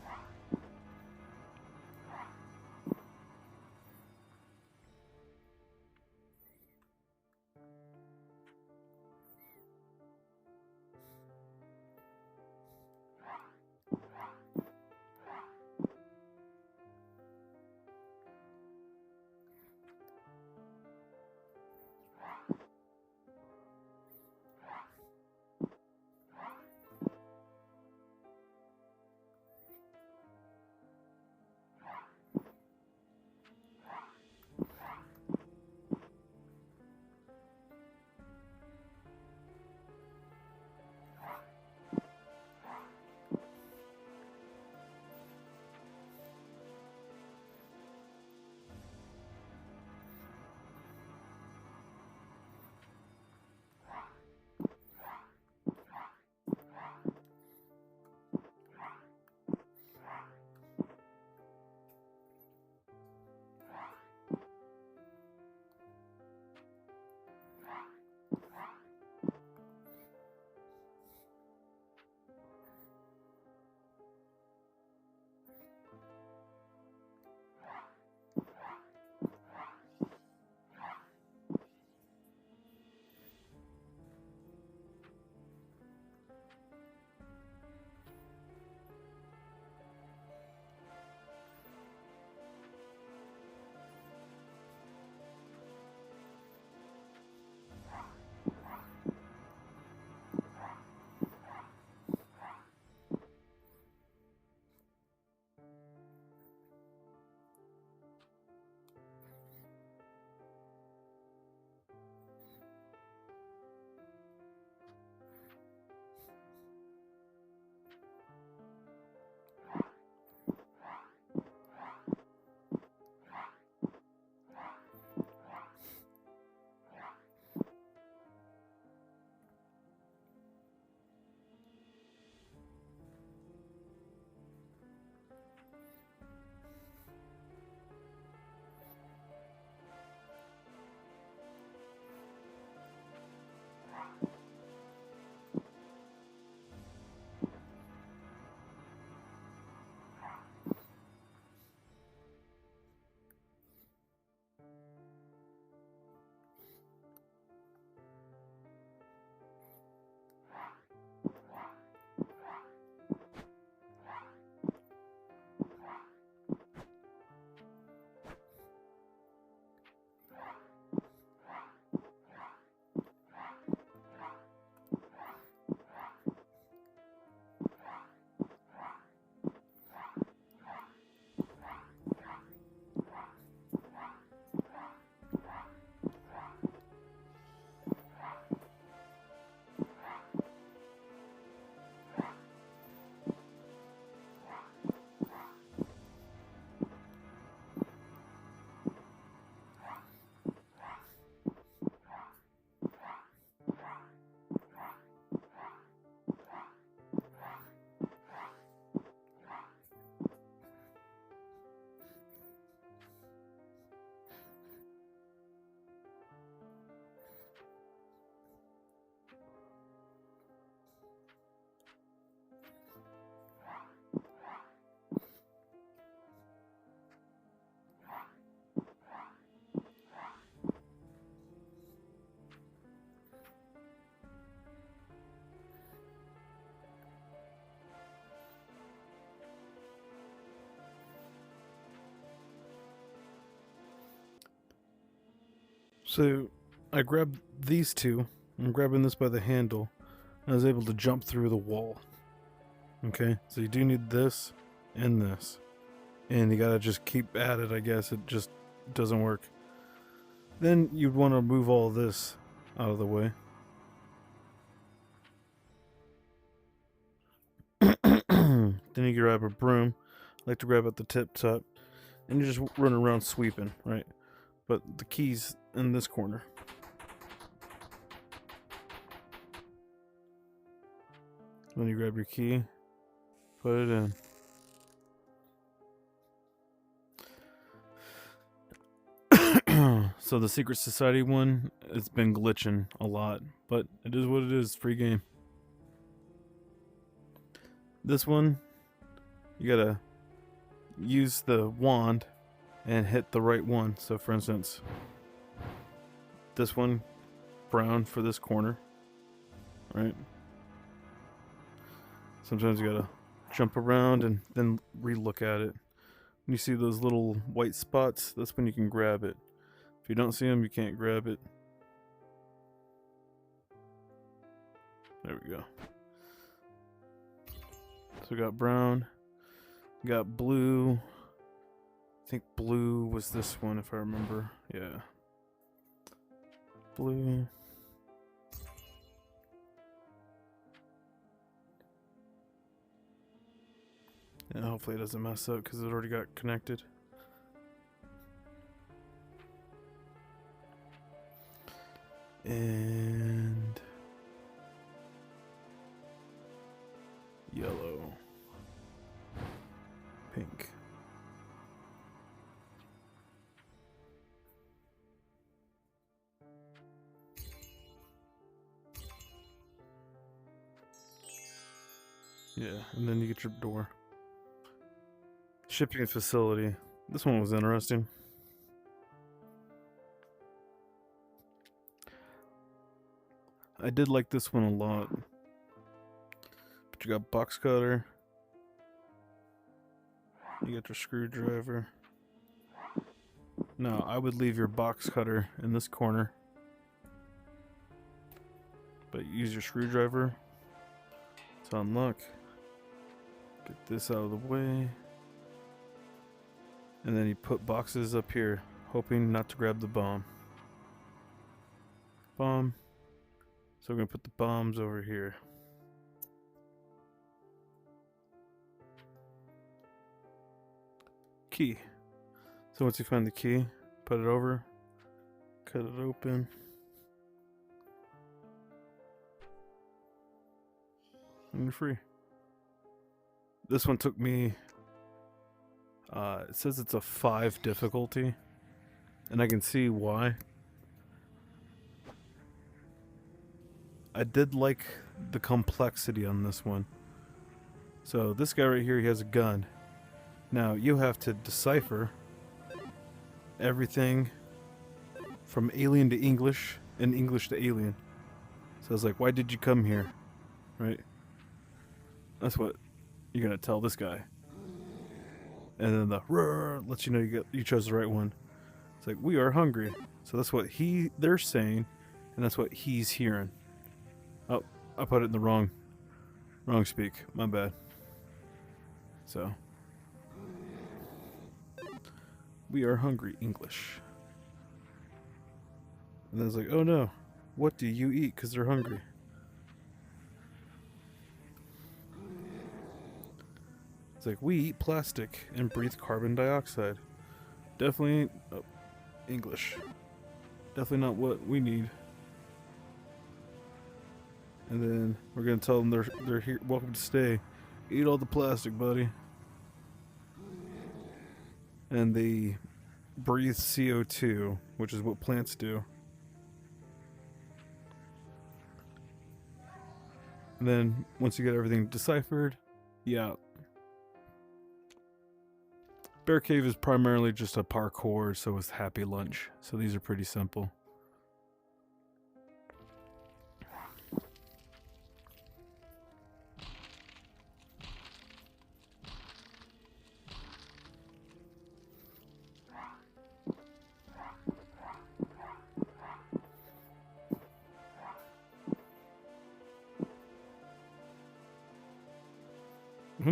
So I grabbed these two. I'm grabbing this by the handle. And I was able to jump through the wall. Okay, so you do need this and this. And you gotta just keep at it, I guess. It just doesn't work. Then you'd want to move all this out of the way. Then you grab a broom. I like to grab at the tip top. And you just run around sweeping, right? But the key's in this corner. Then you grab your key, put it in. So the Secret Society one, it's been glitching a lot, but it is what it is, free game. This one, you gotta use the wand and hit the right one. So for instance, this one, brown for this corner, right? Sometimes you gotta jump around and then re-look at it. When you see those little white spots, that's when you can grab it. If you don't see them, you can't grab it. There we go. So we got brown, got blue. I think blue was this one, if I remember. Yeah. Blue. And hopefully it doesn't mess up because it already got connected. And yellow, pink. Yeah, and then you get your door. Shipping facility. This one was interesting. I did like this one a lot. But you got box cutter. You got your screwdriver. Now, I would leave your box cutter in this corner. But use your screwdriver to unlock. Get this out of the way. And then you put boxes up here, hoping not to grab the bomb. Bomb. So we're going to put the bombs over here. Key. So once you find the key, put it over, cut it open. And you're free. This one took me, it says it's a 5 difficulty, and I can see why. I did like the complexity on this one. So this guy right here, he has a gun. Now you have to decipher everything from alien to English and English to alien. So it's like, why did you come here? Right? That's what you're gonna tell this guy. And then the roar lets you know you chose the right one. It's like, we are hungry. So that's what they're saying, and that's what he's hearing. Oh, I put it in the wrong speak. My bad. So, we are hungry, English. And then it's like, oh no, what do you eat? Because they're hungry. It's like, we eat plastic and breathe carbon dioxide. Definitely ain't English. Definitely not what we need. And then we're gonna tell them they're here, welcome to stay. Eat all the plastic, buddy. And they breathe CO2, which is what plants do. And then once you get everything deciphered, yeah. Bear Cave is primarily just a parkour, so is Happy Lunch. So these are pretty simple.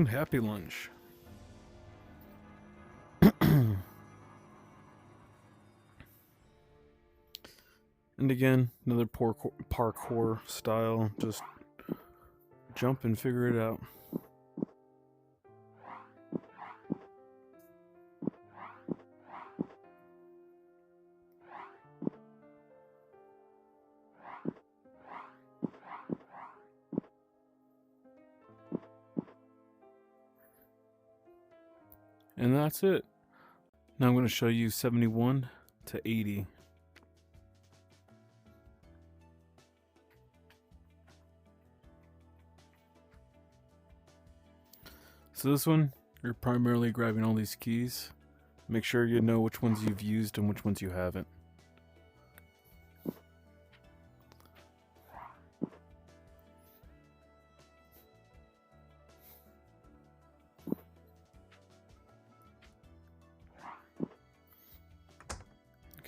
Happy lunch. And again, another parkour style. Just jump and figure it out. And that's it. Now I'm going to show you 71 to 80. So this one, you're primarily grabbing all these keys. Make sure you know which ones you've used and which ones you haven't.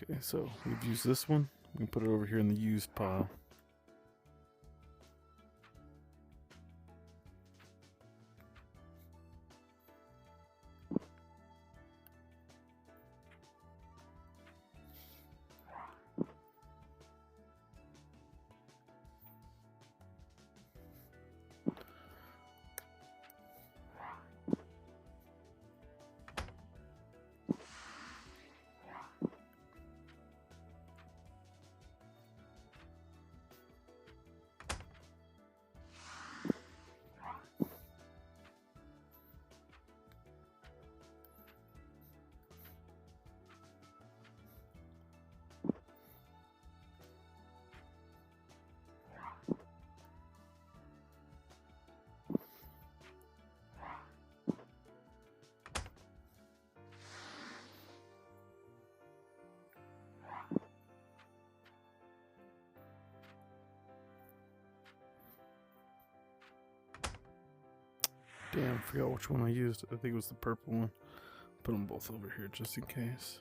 Okay, so we've used this one. We can put it over here in the used pile. Damn, I forgot which one I used. I think it was the purple one. Put them both over here just in case.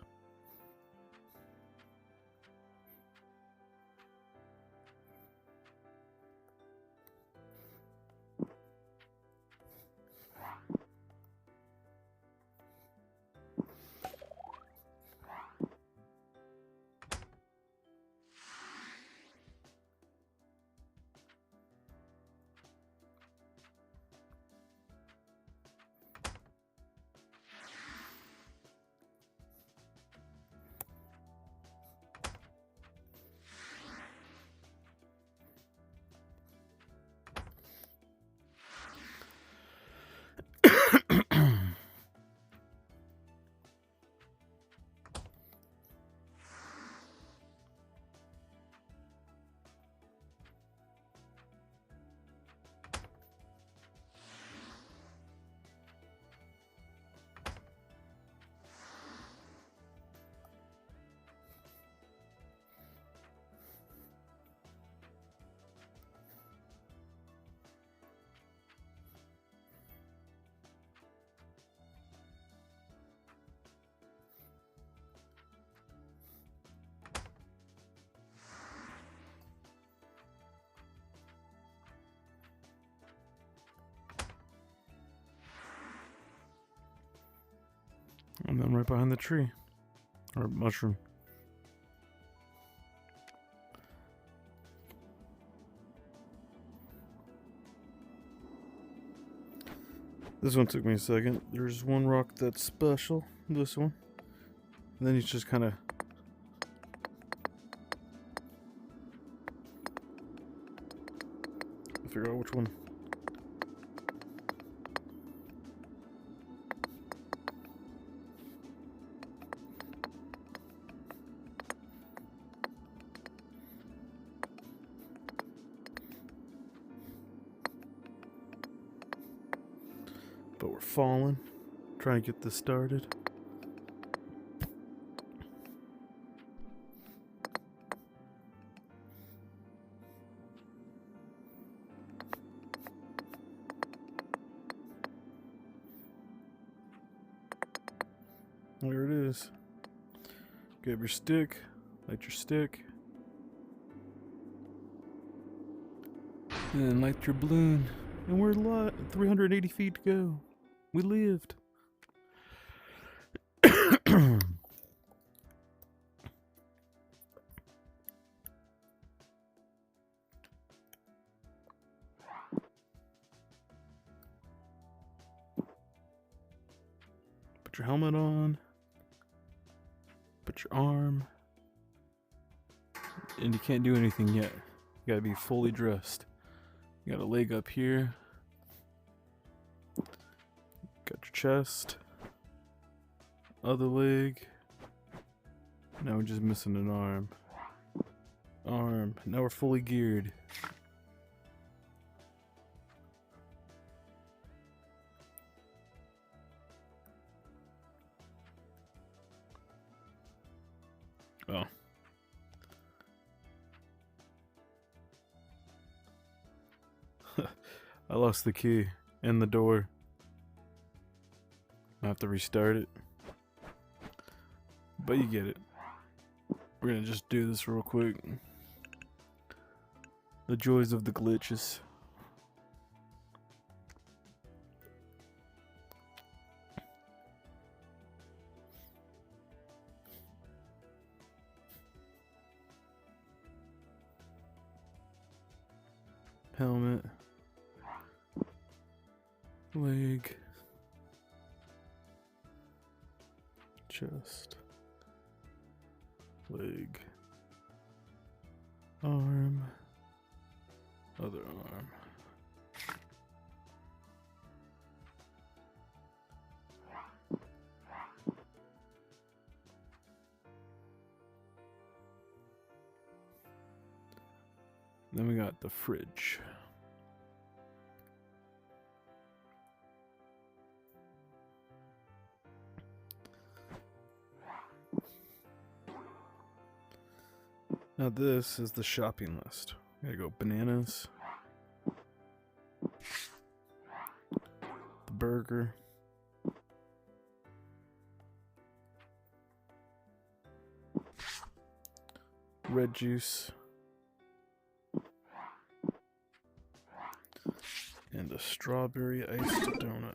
And then right behind the tree. Or mushroom. This one took me a second. There's one rock that's special. This one. And then you just kind of... figure out which one. But we're falling. Trying to get this started. There it is. Grab your stick, light your stick, and then light your balloon. And we're 380 feet to go. We lived. Put your helmet on. Put your arm. And you can't do anything yet. You gotta be fully dressed. You got a leg up here. Got your chest. Other leg. Now we're just missing an arm. Arm. Now we're fully geared. Oh. I lost the key and the door. I have to restart it. But you get it. We're gonna just do this real quick. The joys of the glitches. Helmet. Leg. Chest. Leg. Arm. Other arm. Then we got the fridge. Now this is the shopping list. Gotta go bananas. The burger. Red juice. And a strawberry iced donut.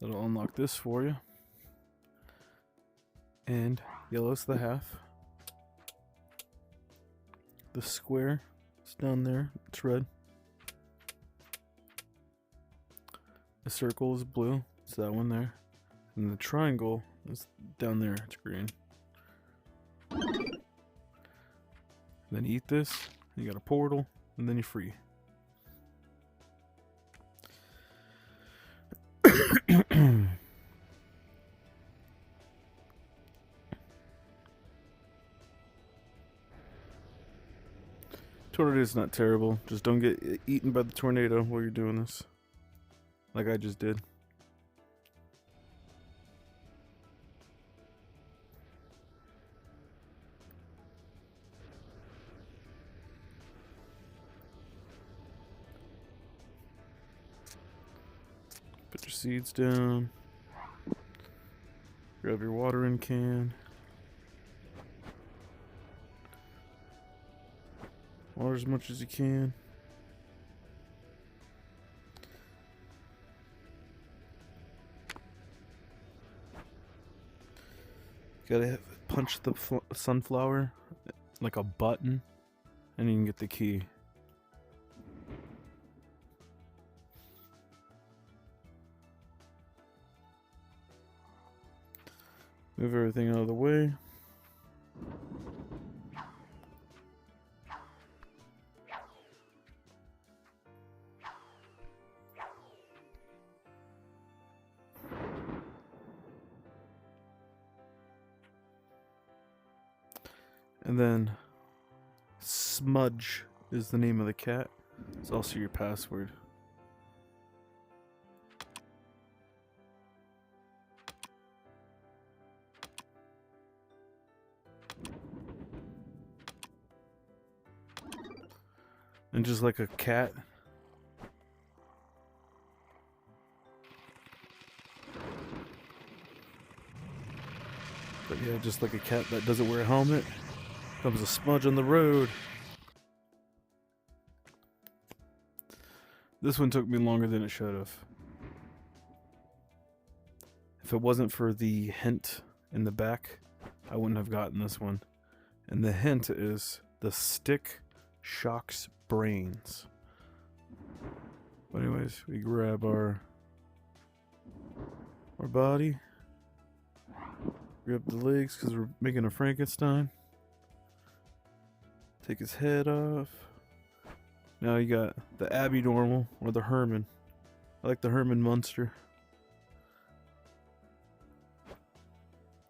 That'll unlock this for you. And yellow's the half. The square is down there. It's red. The circle is blue. It's that one there. And the triangle is down there. It's green. Then you eat this. You got a portal. And then you're free. Tornado is not terrible. Just don't get eaten by the tornado while you're doing this. Like I just did. Put your seeds down. Grab your watering can. Water as much as you can. Gotta punch the sunflower like a button, and you can get the key. Move everything out of the way. And then Smudge is the name of the cat. It's also your password. And just like a cat. But yeah, just like a cat that doesn't wear a helmet. Comes a smudge on the road. This one took me longer than it should have. If it wasn't for the hint in the back, I wouldn't have gotten this one. And the hint is the stick shocks brains. But anyways, we grab our body. Grab the legs because we're making a Frankenstein. Take his head off. Now you got the Abnormal or the Herman. I like the Herman Munster.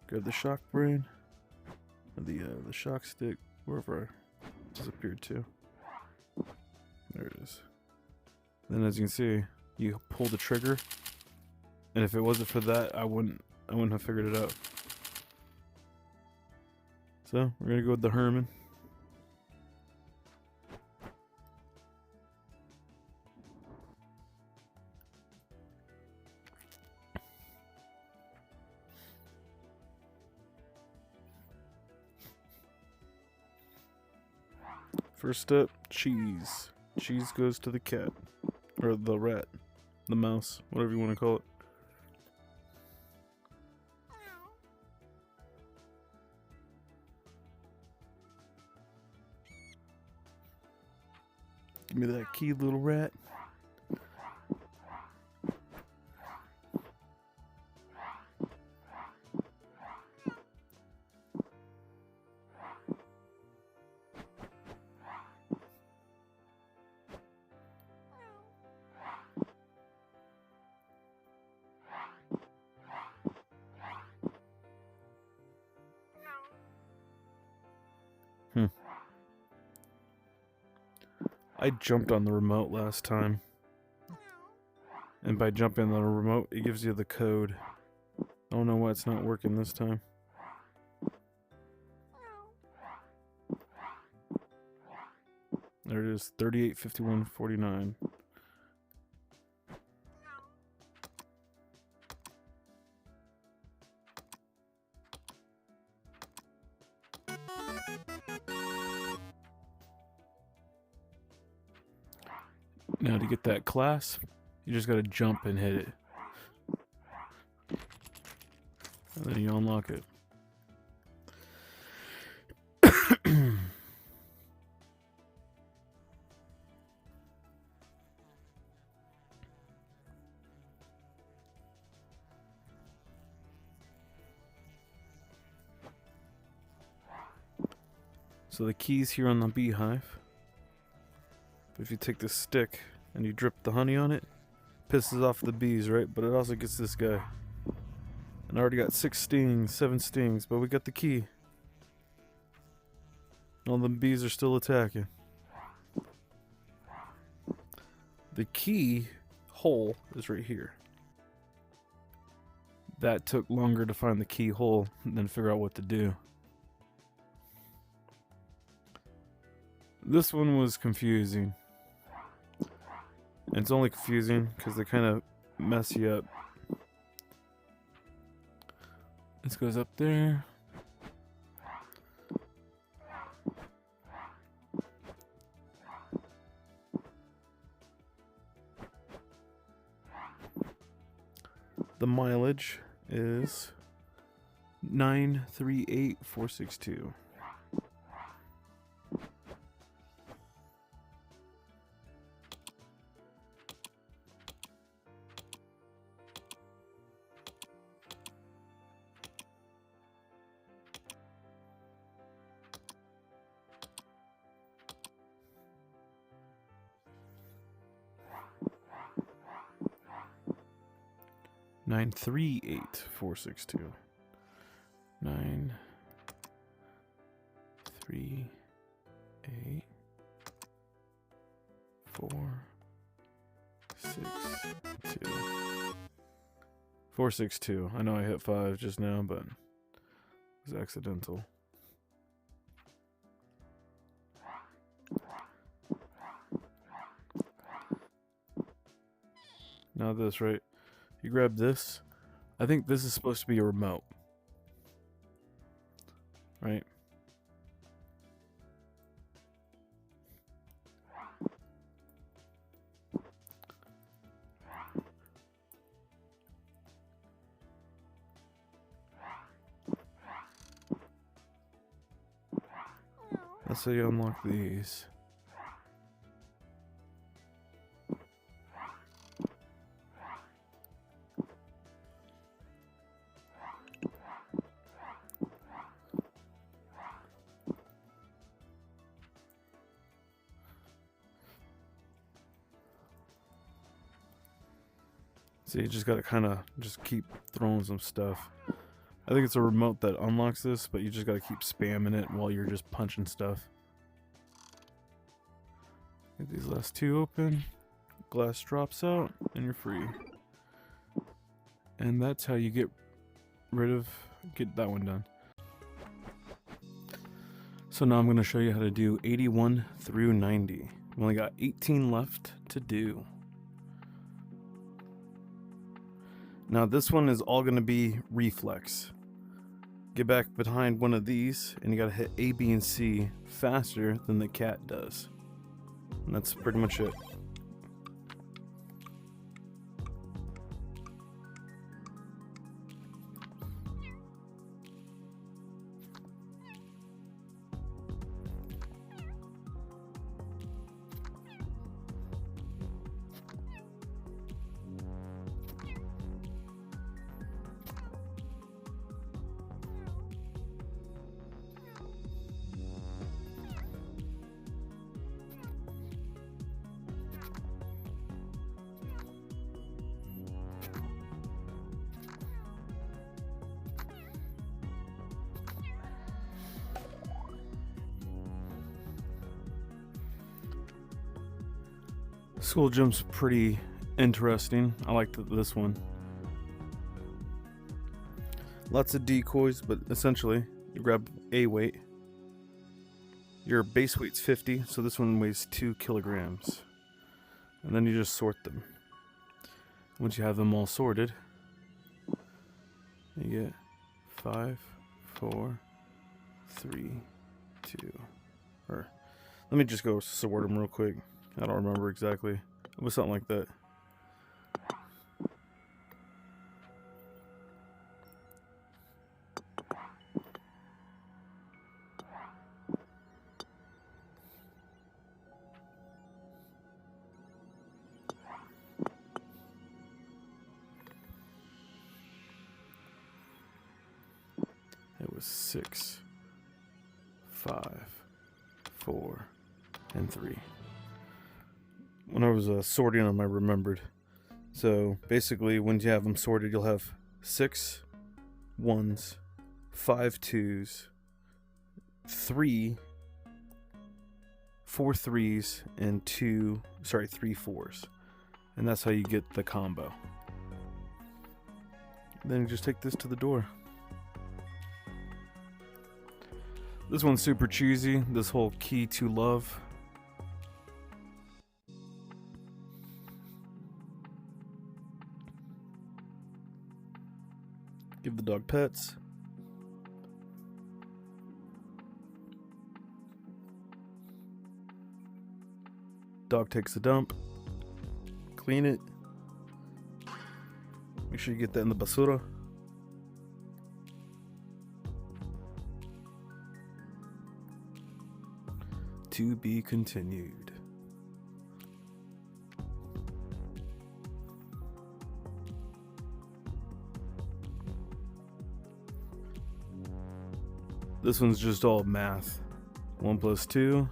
Grab the shock brain. Or the shock stick. Wherever I disappeared to. There it is. Then as you can see, you pull the trigger. And if it wasn't for that, I wouldn't have figured it out. So we're gonna go with the Herman. First step, cheese. Cheese goes to the cat. Or the rat. The mouse. Whatever you want to call it. Give me that key, little rat. I jumped on the remote last time. And by jumping on the remote, it gives you the code. I don't know why it's not working this time. There it is, 385149. Now to get that clasp, you just gotta jump and hit it. And then you unlock it. So the key's here on the beehive. But if you take this stick and you drip the honey on it, pisses off the bees, right? But it also gets this guy. And I already got 6 stings, 7 stings, but we got the key. All the bees are still attacking. The key hole is right here. That took longer to find the key hole than figure out what to do. This one was confusing. And it's only confusing because they kind of mess you up. This goes up there. The mileage is 938,462. Nine three eight 462. 938 462. 462. I know I hit 5 just now, but it was accidental. Now this, right? You grab this. I think this is supposed to be a remote. Right? That's how you unlock these. So you just gotta kind of just keep throwing some stuff. I think it's a remote that unlocks this, but you just gotta keep spamming it while you're just punching stuff. Get these last two open. Glass drops out, and you're free. And that's how you get that one done. So now I'm gonna show you how to do 81 through 90. We only got 18 left to do. Now this one is all going to be reflex. Get back behind one of these and you got to hit A, B, and C faster than the cat does. And that's pretty much it. School jump's pretty interesting. I like this one. Lots of decoys, but essentially you grab a weight. Your base weight's 50, so this one weighs 2 kilograms. And then you just sort them. Once you have them all sorted, you get 5, 4, 3, 2, or let me just go sort them real quick. I don't remember exactly. It was something like that. It was 6, 5, 4, and 3. When I was sorting them, I remembered. So basically, when you have them sorted, you'll have 6 1s, 5 2s, 3 4 3s, and 3 4s. And that's how you get the combo. Then you just take this to the door. This one's super cheesy, this whole key to love. Give the dog pets. Dog takes a dump. Clean it. Make sure you get that in the basura. To be continued. This one's just all math. 1 + 2.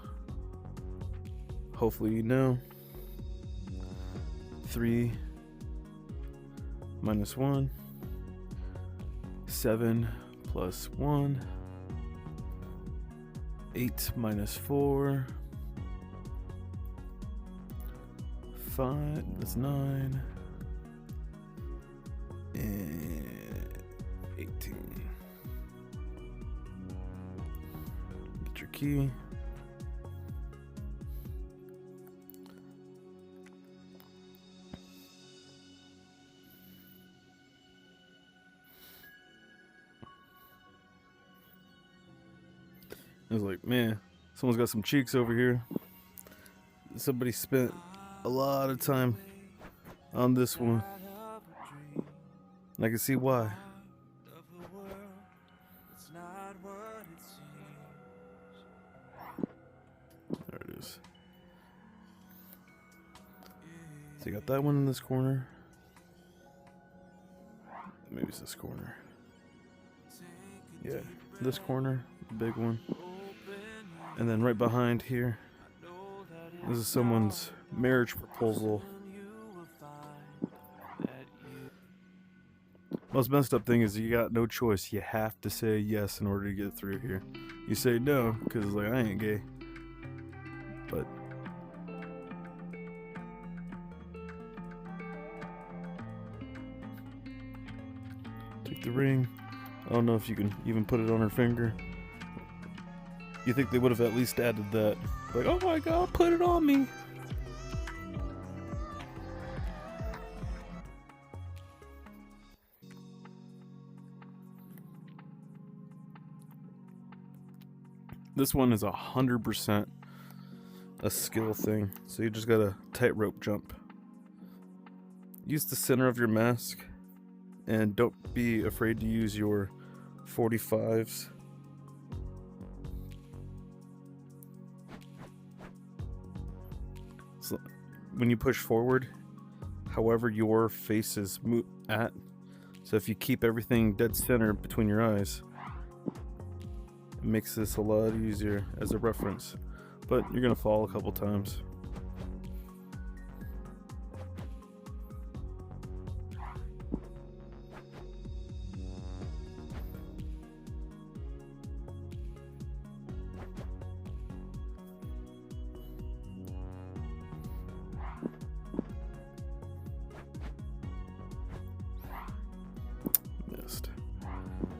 Hopefully you know. 3 - 1. 7 + 1. 8 - 4. 5, that's 9. And 18. Get your key. I was like, man, someone's got some cheeks over here. Somebody spent a lot of time on this one. And I can see why. things. So you got that one in this corner. Maybe it's this corner. Yeah, this corner, the big one. And then right behind here, this is someone's marriage proposal. Most messed up thing is you got no choice. You have to say yes in order to get through here. You say no because like I ain't gay. But take the ring. I don't know if you can even put it on her finger. You think they would have at least added that? Like, oh my god, put it on me. This one is 100% a skill thing. So you just gotta tightrope jump. Use the center of your mask. And don't be afraid to use your 45s. So when you push forward, however your face is at, so if you keep everything dead center between your eyes, it makes this a lot easier as a reference. But you're gonna fall a couple times.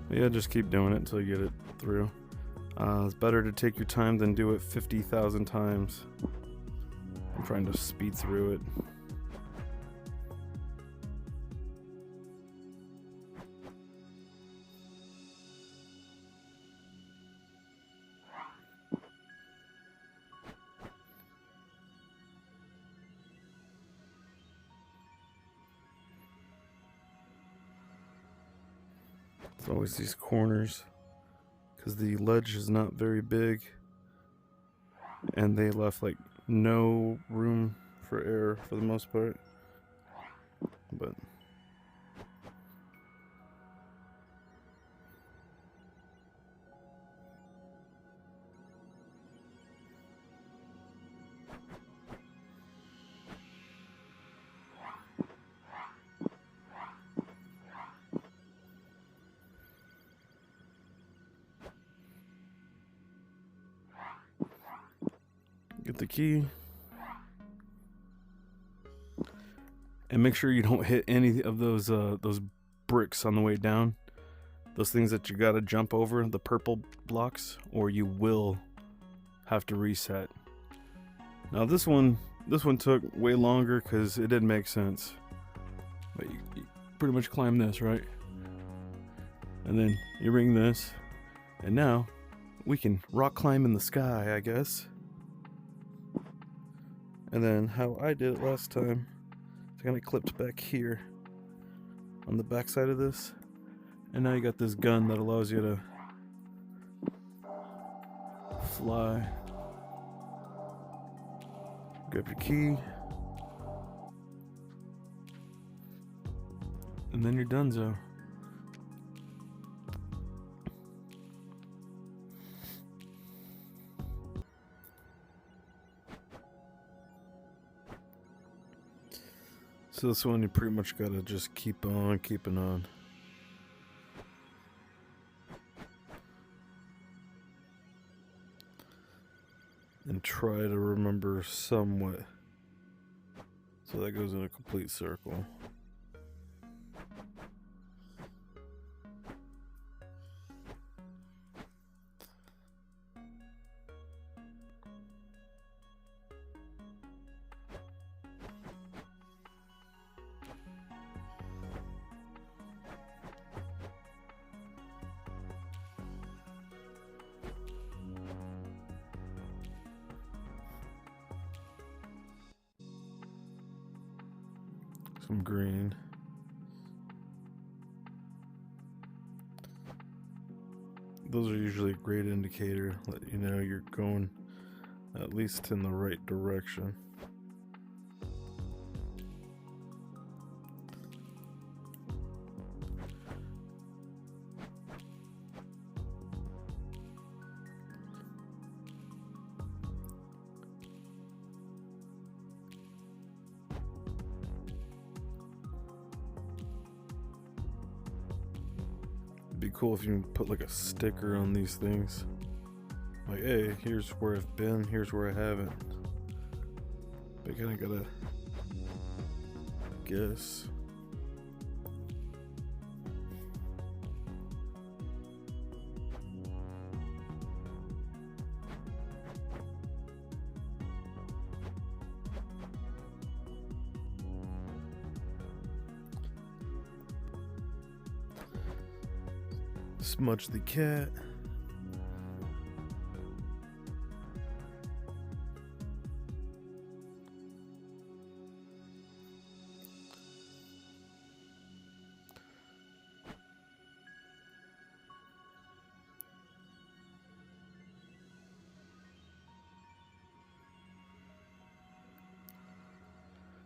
Yeah, just keep doing it until you get it through. It's better to take your time than do it 50,000 times. I'm trying to speed through it. It's always these corners because the ledge is not very big and they left like no room for error for the most part. But get the key. And make sure you don't hit any of those bricks on the way down. Those things that you gotta jump over, the purple blocks, or you will have to reset. Now this one took way longer because it didn't make sense. But you pretty much climb this, right? And then you ring this, and now we can rock climb in the sky, I guess. And then how I did it last time, it's kind of clipped back here on the back side of this. And now you got this gun that allows you to fly. Grab your key. And then you're donezo. So this one you pretty much gotta just keep on keeping on. And try to remember somewhat. So that goes in a complete circle. Some green. Those are usually a great indicator, let you know you're going At least in the right direction. It'd be cool if you can put like a sticker on these things. Like, hey, here's where I've been, here's where I haven't. But you kinda gotta guess. Smudge the cat.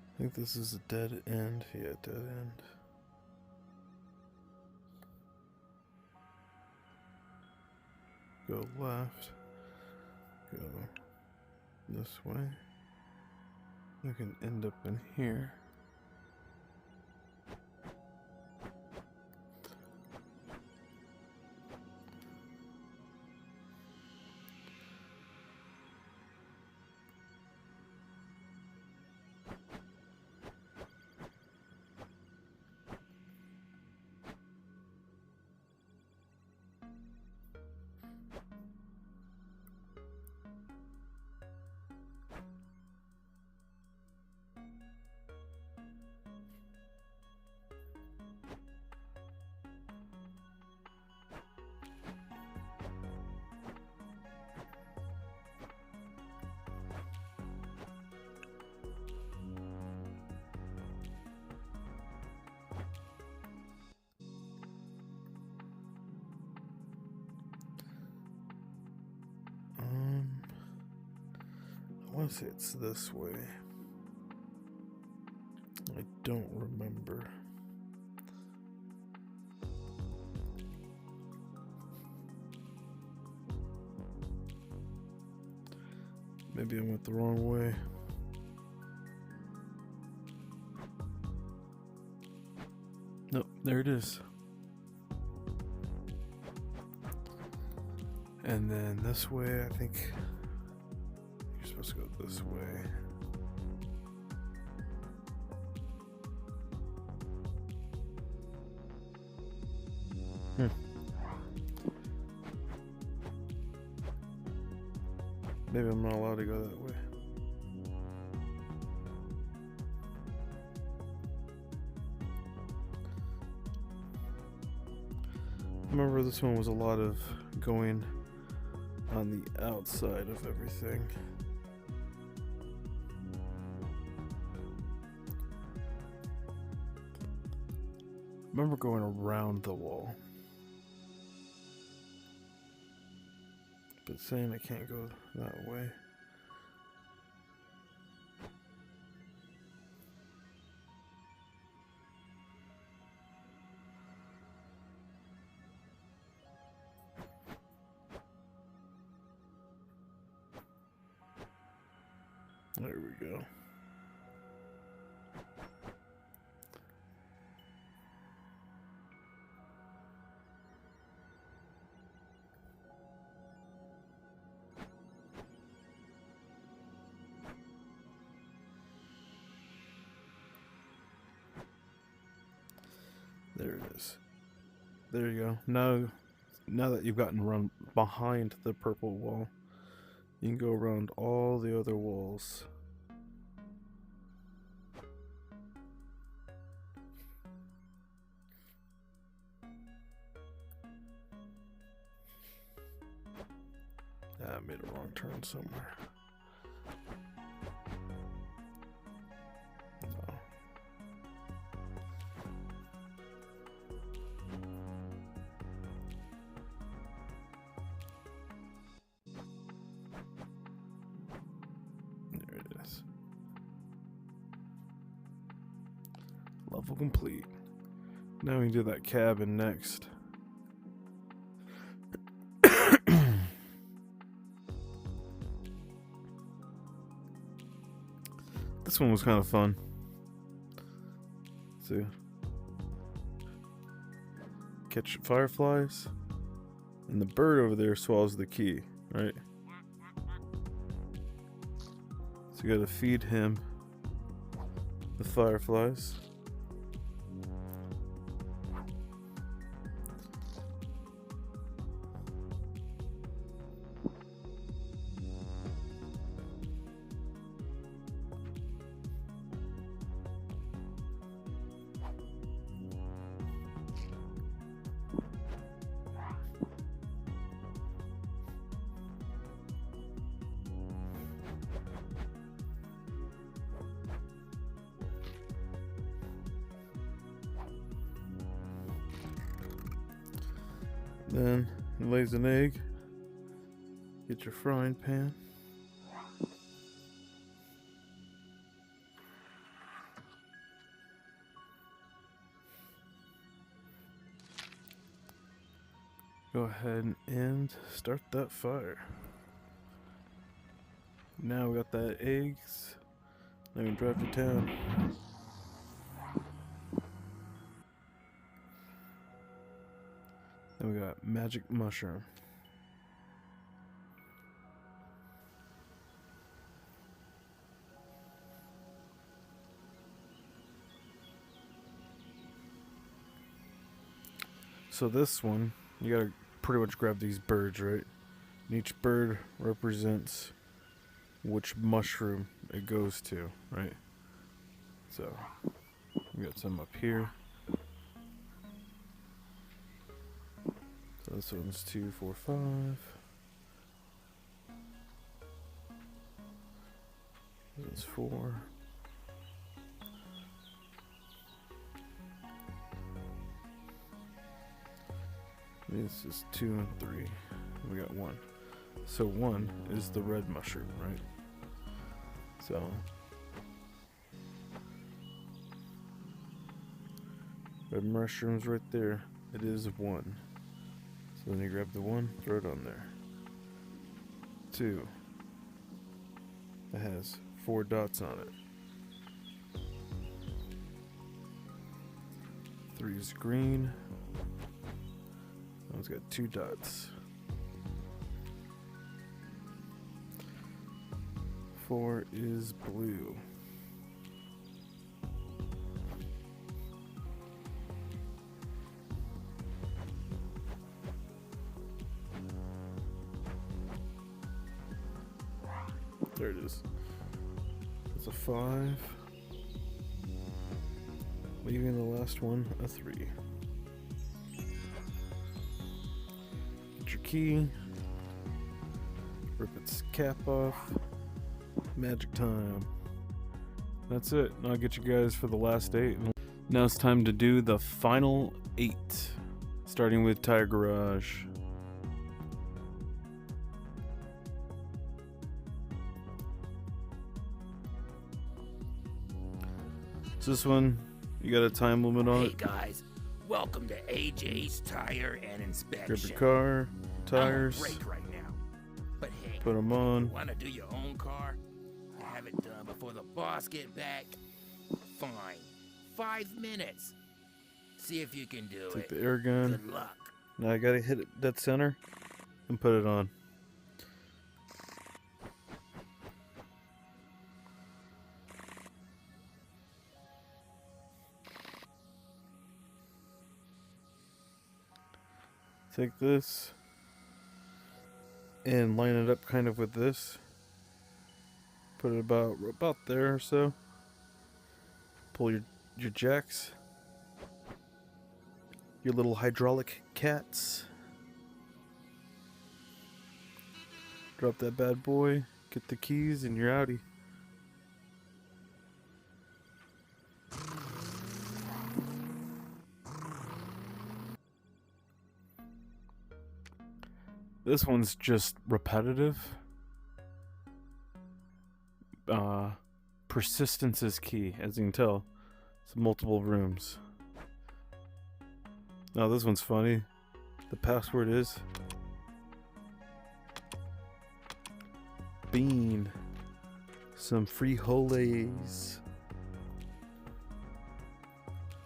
I think this is a dead end. Yeah, dead end. Go left. Go this way. You can end up in here. I want to say it's this way. I don't remember. Maybe I went the wrong way. Nope, there it is. And then this way, I think you're supposed to go this way. Maybe I'm not allowed to go that way. Remember, this one was a lot of going on the outside of everything. Remember going around the wall. But saying I can't go that way. There we go. There it is. There you go. Now that you've gotten around behind the purple wall, you can go around all the other walls. I made a wrong turn somewhere. No. Level complete. Now we can do that cabin next. This one was kind of fun. Let's see. Catch fireflies. And the bird over there swallows the key, right? So you gotta feed him the fireflies. Then he lays an egg. Get your frying pan. Go ahead and start that fire. Now we got that eggs. Now we can drive to town. Then we got magic mushroom. So this one, you gotta pretty much grab these birds, right? And each bird represents which mushroom it goes to, right? So we got some up here. So this one's 2, 4, 5. This one's 4. This is 2 and 3. We got 1. So 1 is the red mushroom, right? So red mushroom's right there. It is 1. So then you grab the 1, throw it on there. 2. It has 4 dots on it. 3 is green. That one's got 2 dots. 4 is blue. There it is. It's a 5. Leaving the last one a 3. Get your key. Rip its cap off. Magic time. That's it. I'll get you guys for the last 8. Now it's time to do the final 8. Starting with Tire Garage. So this one, you got a time limit on Hey it. guys, welcome to AJ's Tire and Inspection. Grab your car, tires, I'm on break right now, but hey, put them on. want to do your own car? Have it done before the boss get back? Fine, 5 minutes. See if you can do Take it. the air gun. Good luck. Now I gotta hit it dead center and put it on. Take this and line it up kind of with this. Put it about there or so. Pull your jacks. Your little hydraulic cats. Drop that bad boy. Get the keys and you're outie. This one's just repetitive. Persistence is key, as you can tell. It's multiple rooms. Now this one's funny. The password is bean. Some frijoles.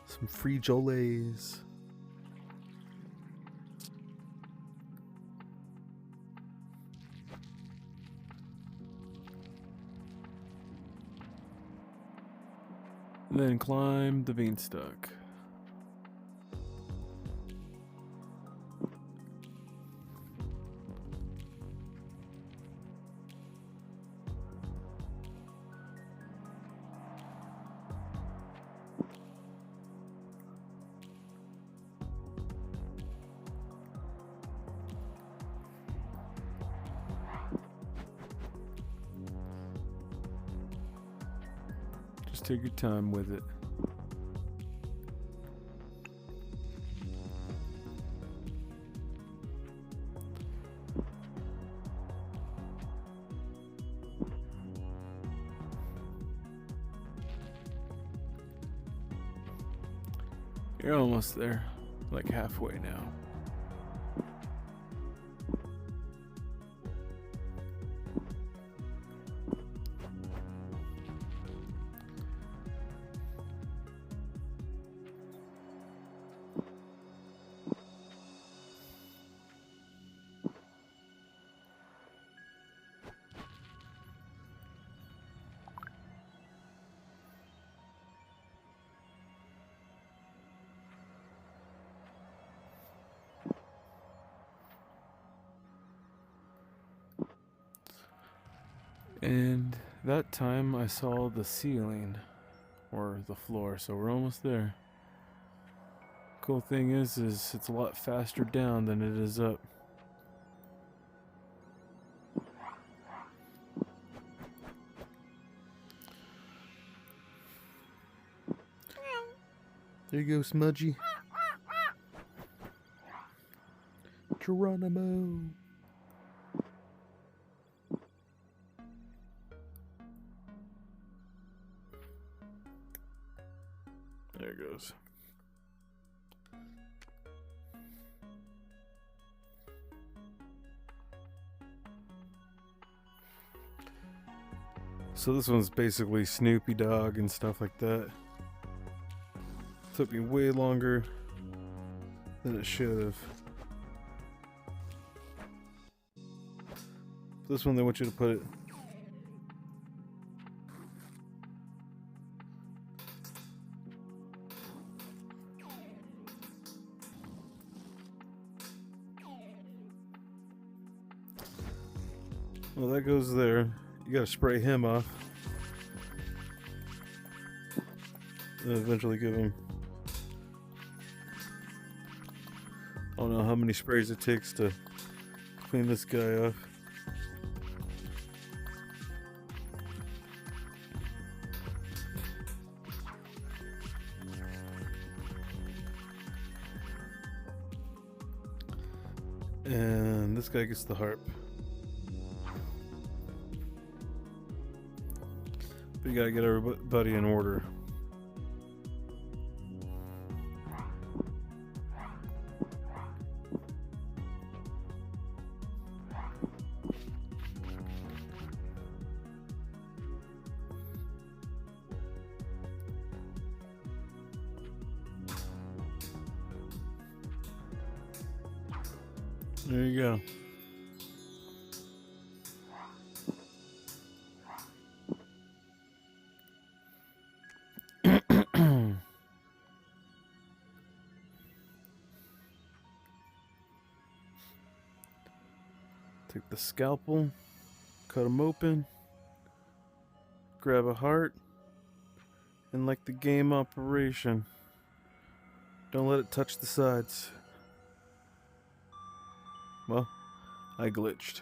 Some frijoles. And then climb the beanstalk. Just take your time with it. You're almost there, like halfway now. And that time I saw the ceiling, or the floor, so we're almost there. Cool thing is it's a lot faster down than it is up. There you go, Smudgy. Geronimo. There it goes. So this one's basically Snoopy Dog and stuff like that. Took me way longer than it should have. This one they want you to put it well, that goes there. You gotta spray him off. And eventually give him, I don't know how many sprays it takes to clean this guy off. And this guy gets the harp. But you gotta get everybody in order. There you go. Take the scalpel, cut them open, grab a heart, and like the game operation, don't let it touch the sides. Well, I glitched.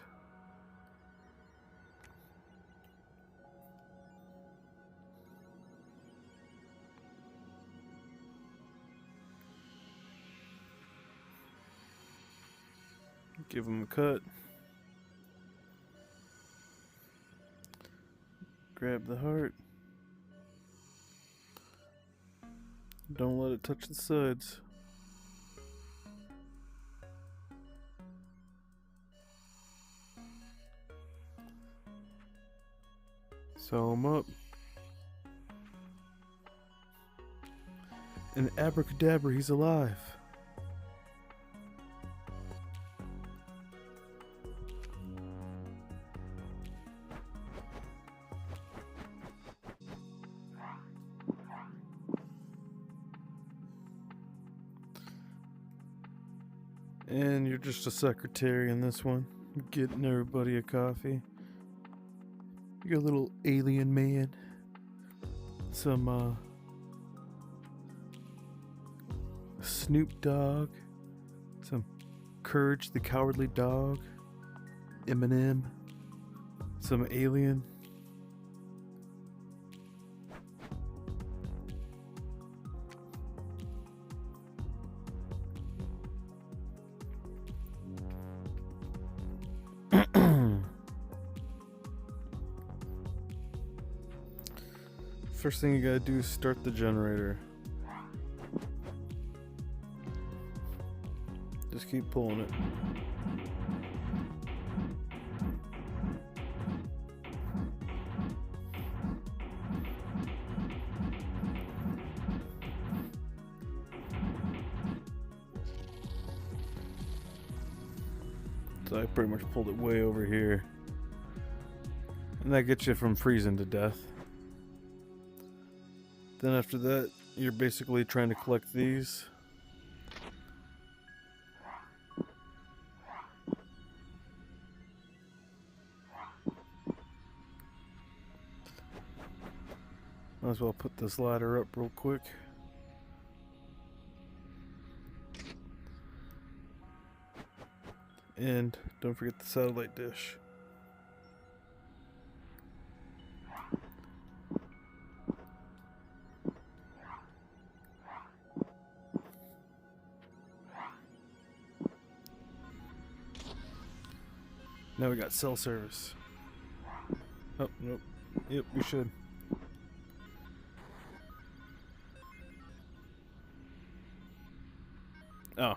Give him a cut. Grab the heart. Don't let it touch the sides. Sew him up. And abracadabra, he's alive. And you're just a secretary in this one, getting everybody a coffee. You're a little alien man. Some Snoop Dogg, some Courage the Cowardly Dog, Eminem, some alien. First thing you gotta do is start the generator. Just keep pulling it. So I pretty much pulled it way over here. And that gets you from freezing to death. Then after that, you're basically trying to collect these. Might as well put this ladder up real quick. And don't forget the satellite dish. Now we got cell service. Oh, nope. Yep, we should. Oh.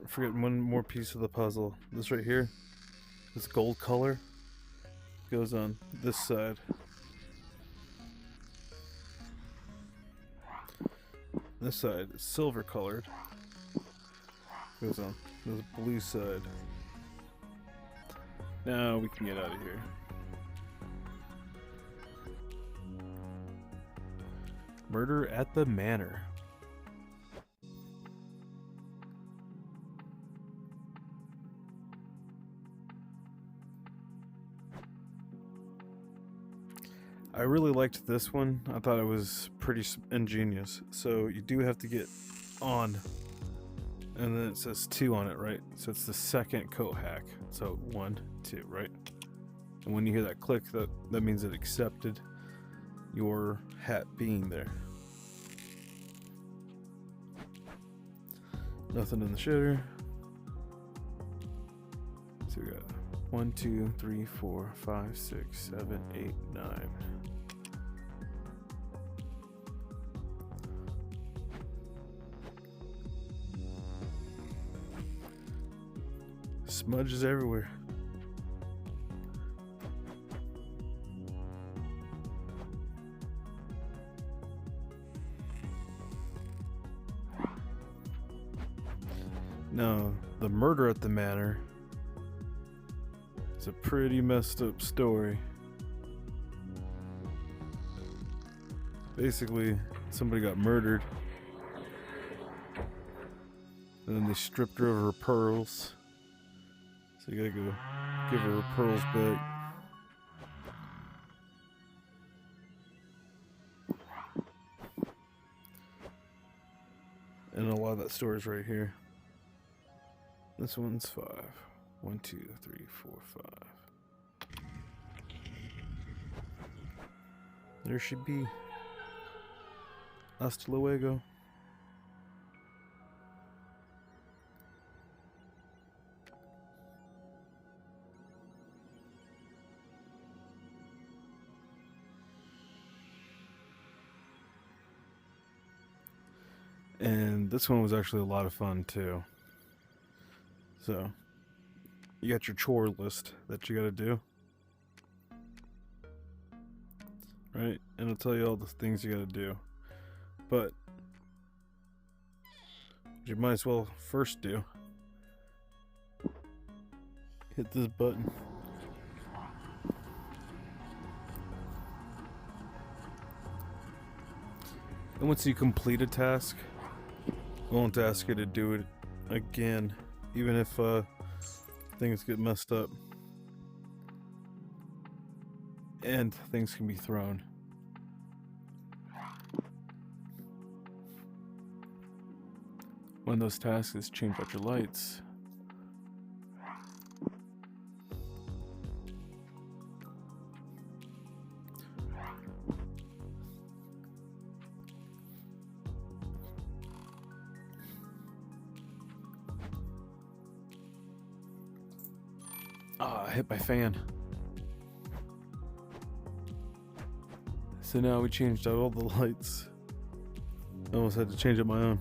Forget one more piece of the puzzle. This right here, this gold color, goes on this side. This side is silver colored. Goes on this blue side. Now we can get out of here. Murder at the Manor. I really liked this one. I thought it was pretty ingenious. So you do have to get on. And then it says 2 on it, right? So it's the second coat hack. So 1, 2, right? And when you hear that click, that means it accepted your hat being there. Nothing in the shitter. So we got 1, 2, 3, 4, 5, 6, 7, 8, 9. Smudges everywhere. Now, the murder at the manor is a pretty messed up story. Basically, somebody got murdered, and then they stripped her of her pearls. So you gotta go give her her pearls back. And a lot of that story's right here. This one's 5. 1, 2, 3, 4, 5. There should be. Hasta luego. And this one was actually a lot of fun too. So, you got your chore list that you gotta do. Right? And it'll tell you all the things you gotta do. But, you might as well first do. Hit this button. And once you complete a task, it won't ask you to do it again, even if things get messed up. And things can be thrown. One of those tasks is change out your lights. Ah, I hit my fan. So now we changed out all the lights. I almost had to change out my own.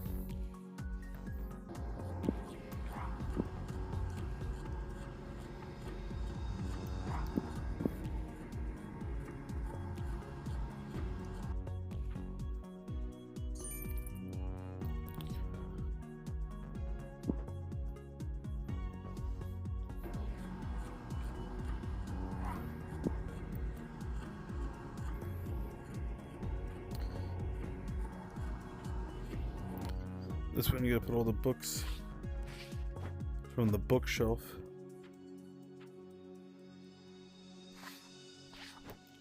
This one you gotta put all the books from the bookshelf.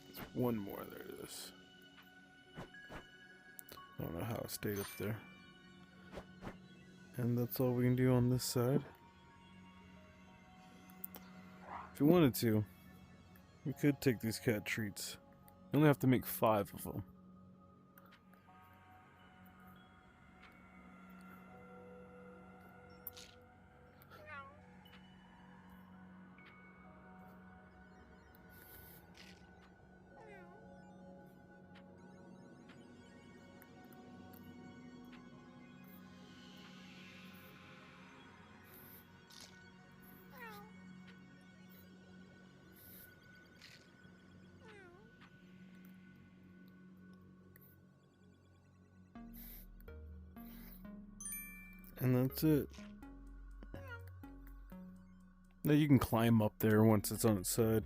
There's one more, there it is. I don't know how it stayed up there. And that's all we can do on this side. If you wanted to, we could take these cat treats. You only have to make 5 of them. And that's it. Now you can climb up there once it's on its side.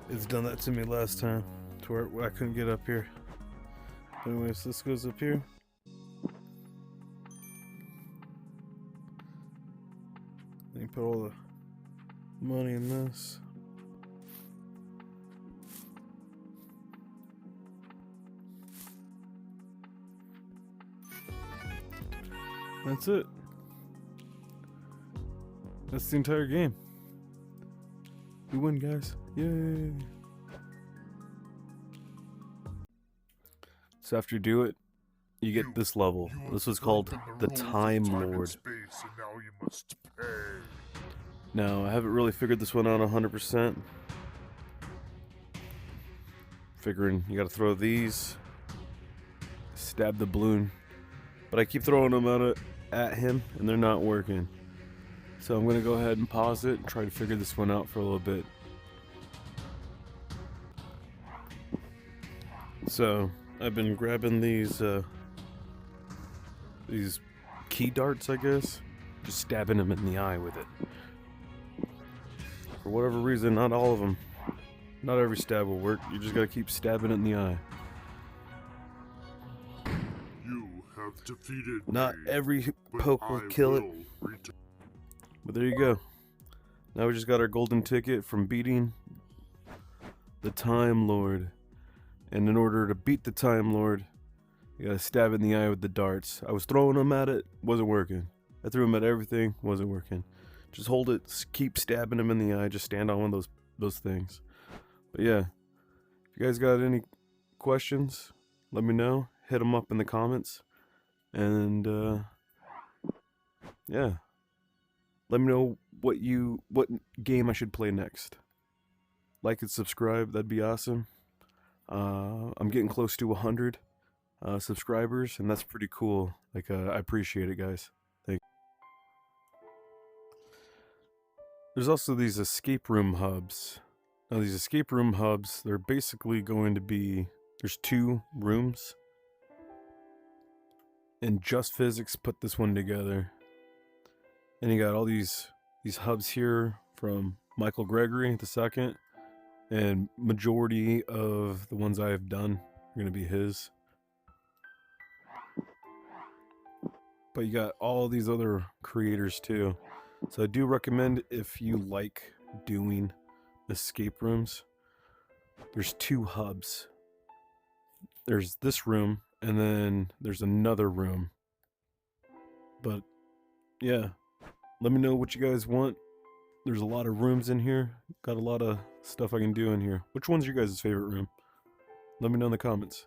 It's done that to me last time, to where I couldn't get up here. Anyways, this goes up here. Then you put all the money in this. That's it. That's the entire game. We win, guys. Yay! So after you do it, you get this level. This was called the Time Lord. Now, I haven't really figured this one out 100%. Figuring you gotta throw these, stab the balloon. But I keep throwing them at him, and they're not working. So I'm gonna go ahead and pause it and try to figure this one out for a little bit. So I've been grabbing these key darts, I guess, just stabbing them in the eye with it. For whatever reason, not all of them, not every stab will work. You just gotta keep stabbing it in the eye. You have defeated Not me, every but poke will I kill it. will return. But there you go. Now we just got our golden ticket from beating the Time Lord. And in order to beat the Time Lord, you gotta stab it in the eye with the darts. I was throwing them at it, wasn't working. I threw them at everything, wasn't working. Just hold it, keep stabbing them in the eye, just stand on one of those things. But yeah, if you guys got any questions, let me know. Hit them up in the comments. And yeah. Let me know what game I should play next. Like and subscribe, that'd be awesome. I'm getting close to 100 subscribers, and that's pretty cool. Like, I appreciate it, guys. Thank you. There's also these escape room hubs. Now, these escape room hubs, they're basically going to be, there's 2 rooms, and Just Physics put this one together. And you got all these hubs here from Michael Gregory II, and majority of the ones I have done are going to be his. But you got all these other creators too. So I do recommend, if you like doing escape rooms, there's 2 hubs. There's this room, and then there's another room. But yeah, let me know what you guys want. There's a lot of rooms in here. Got a lot of stuff I can do in here. Which one's your guys' favorite room? Let me know in the comments.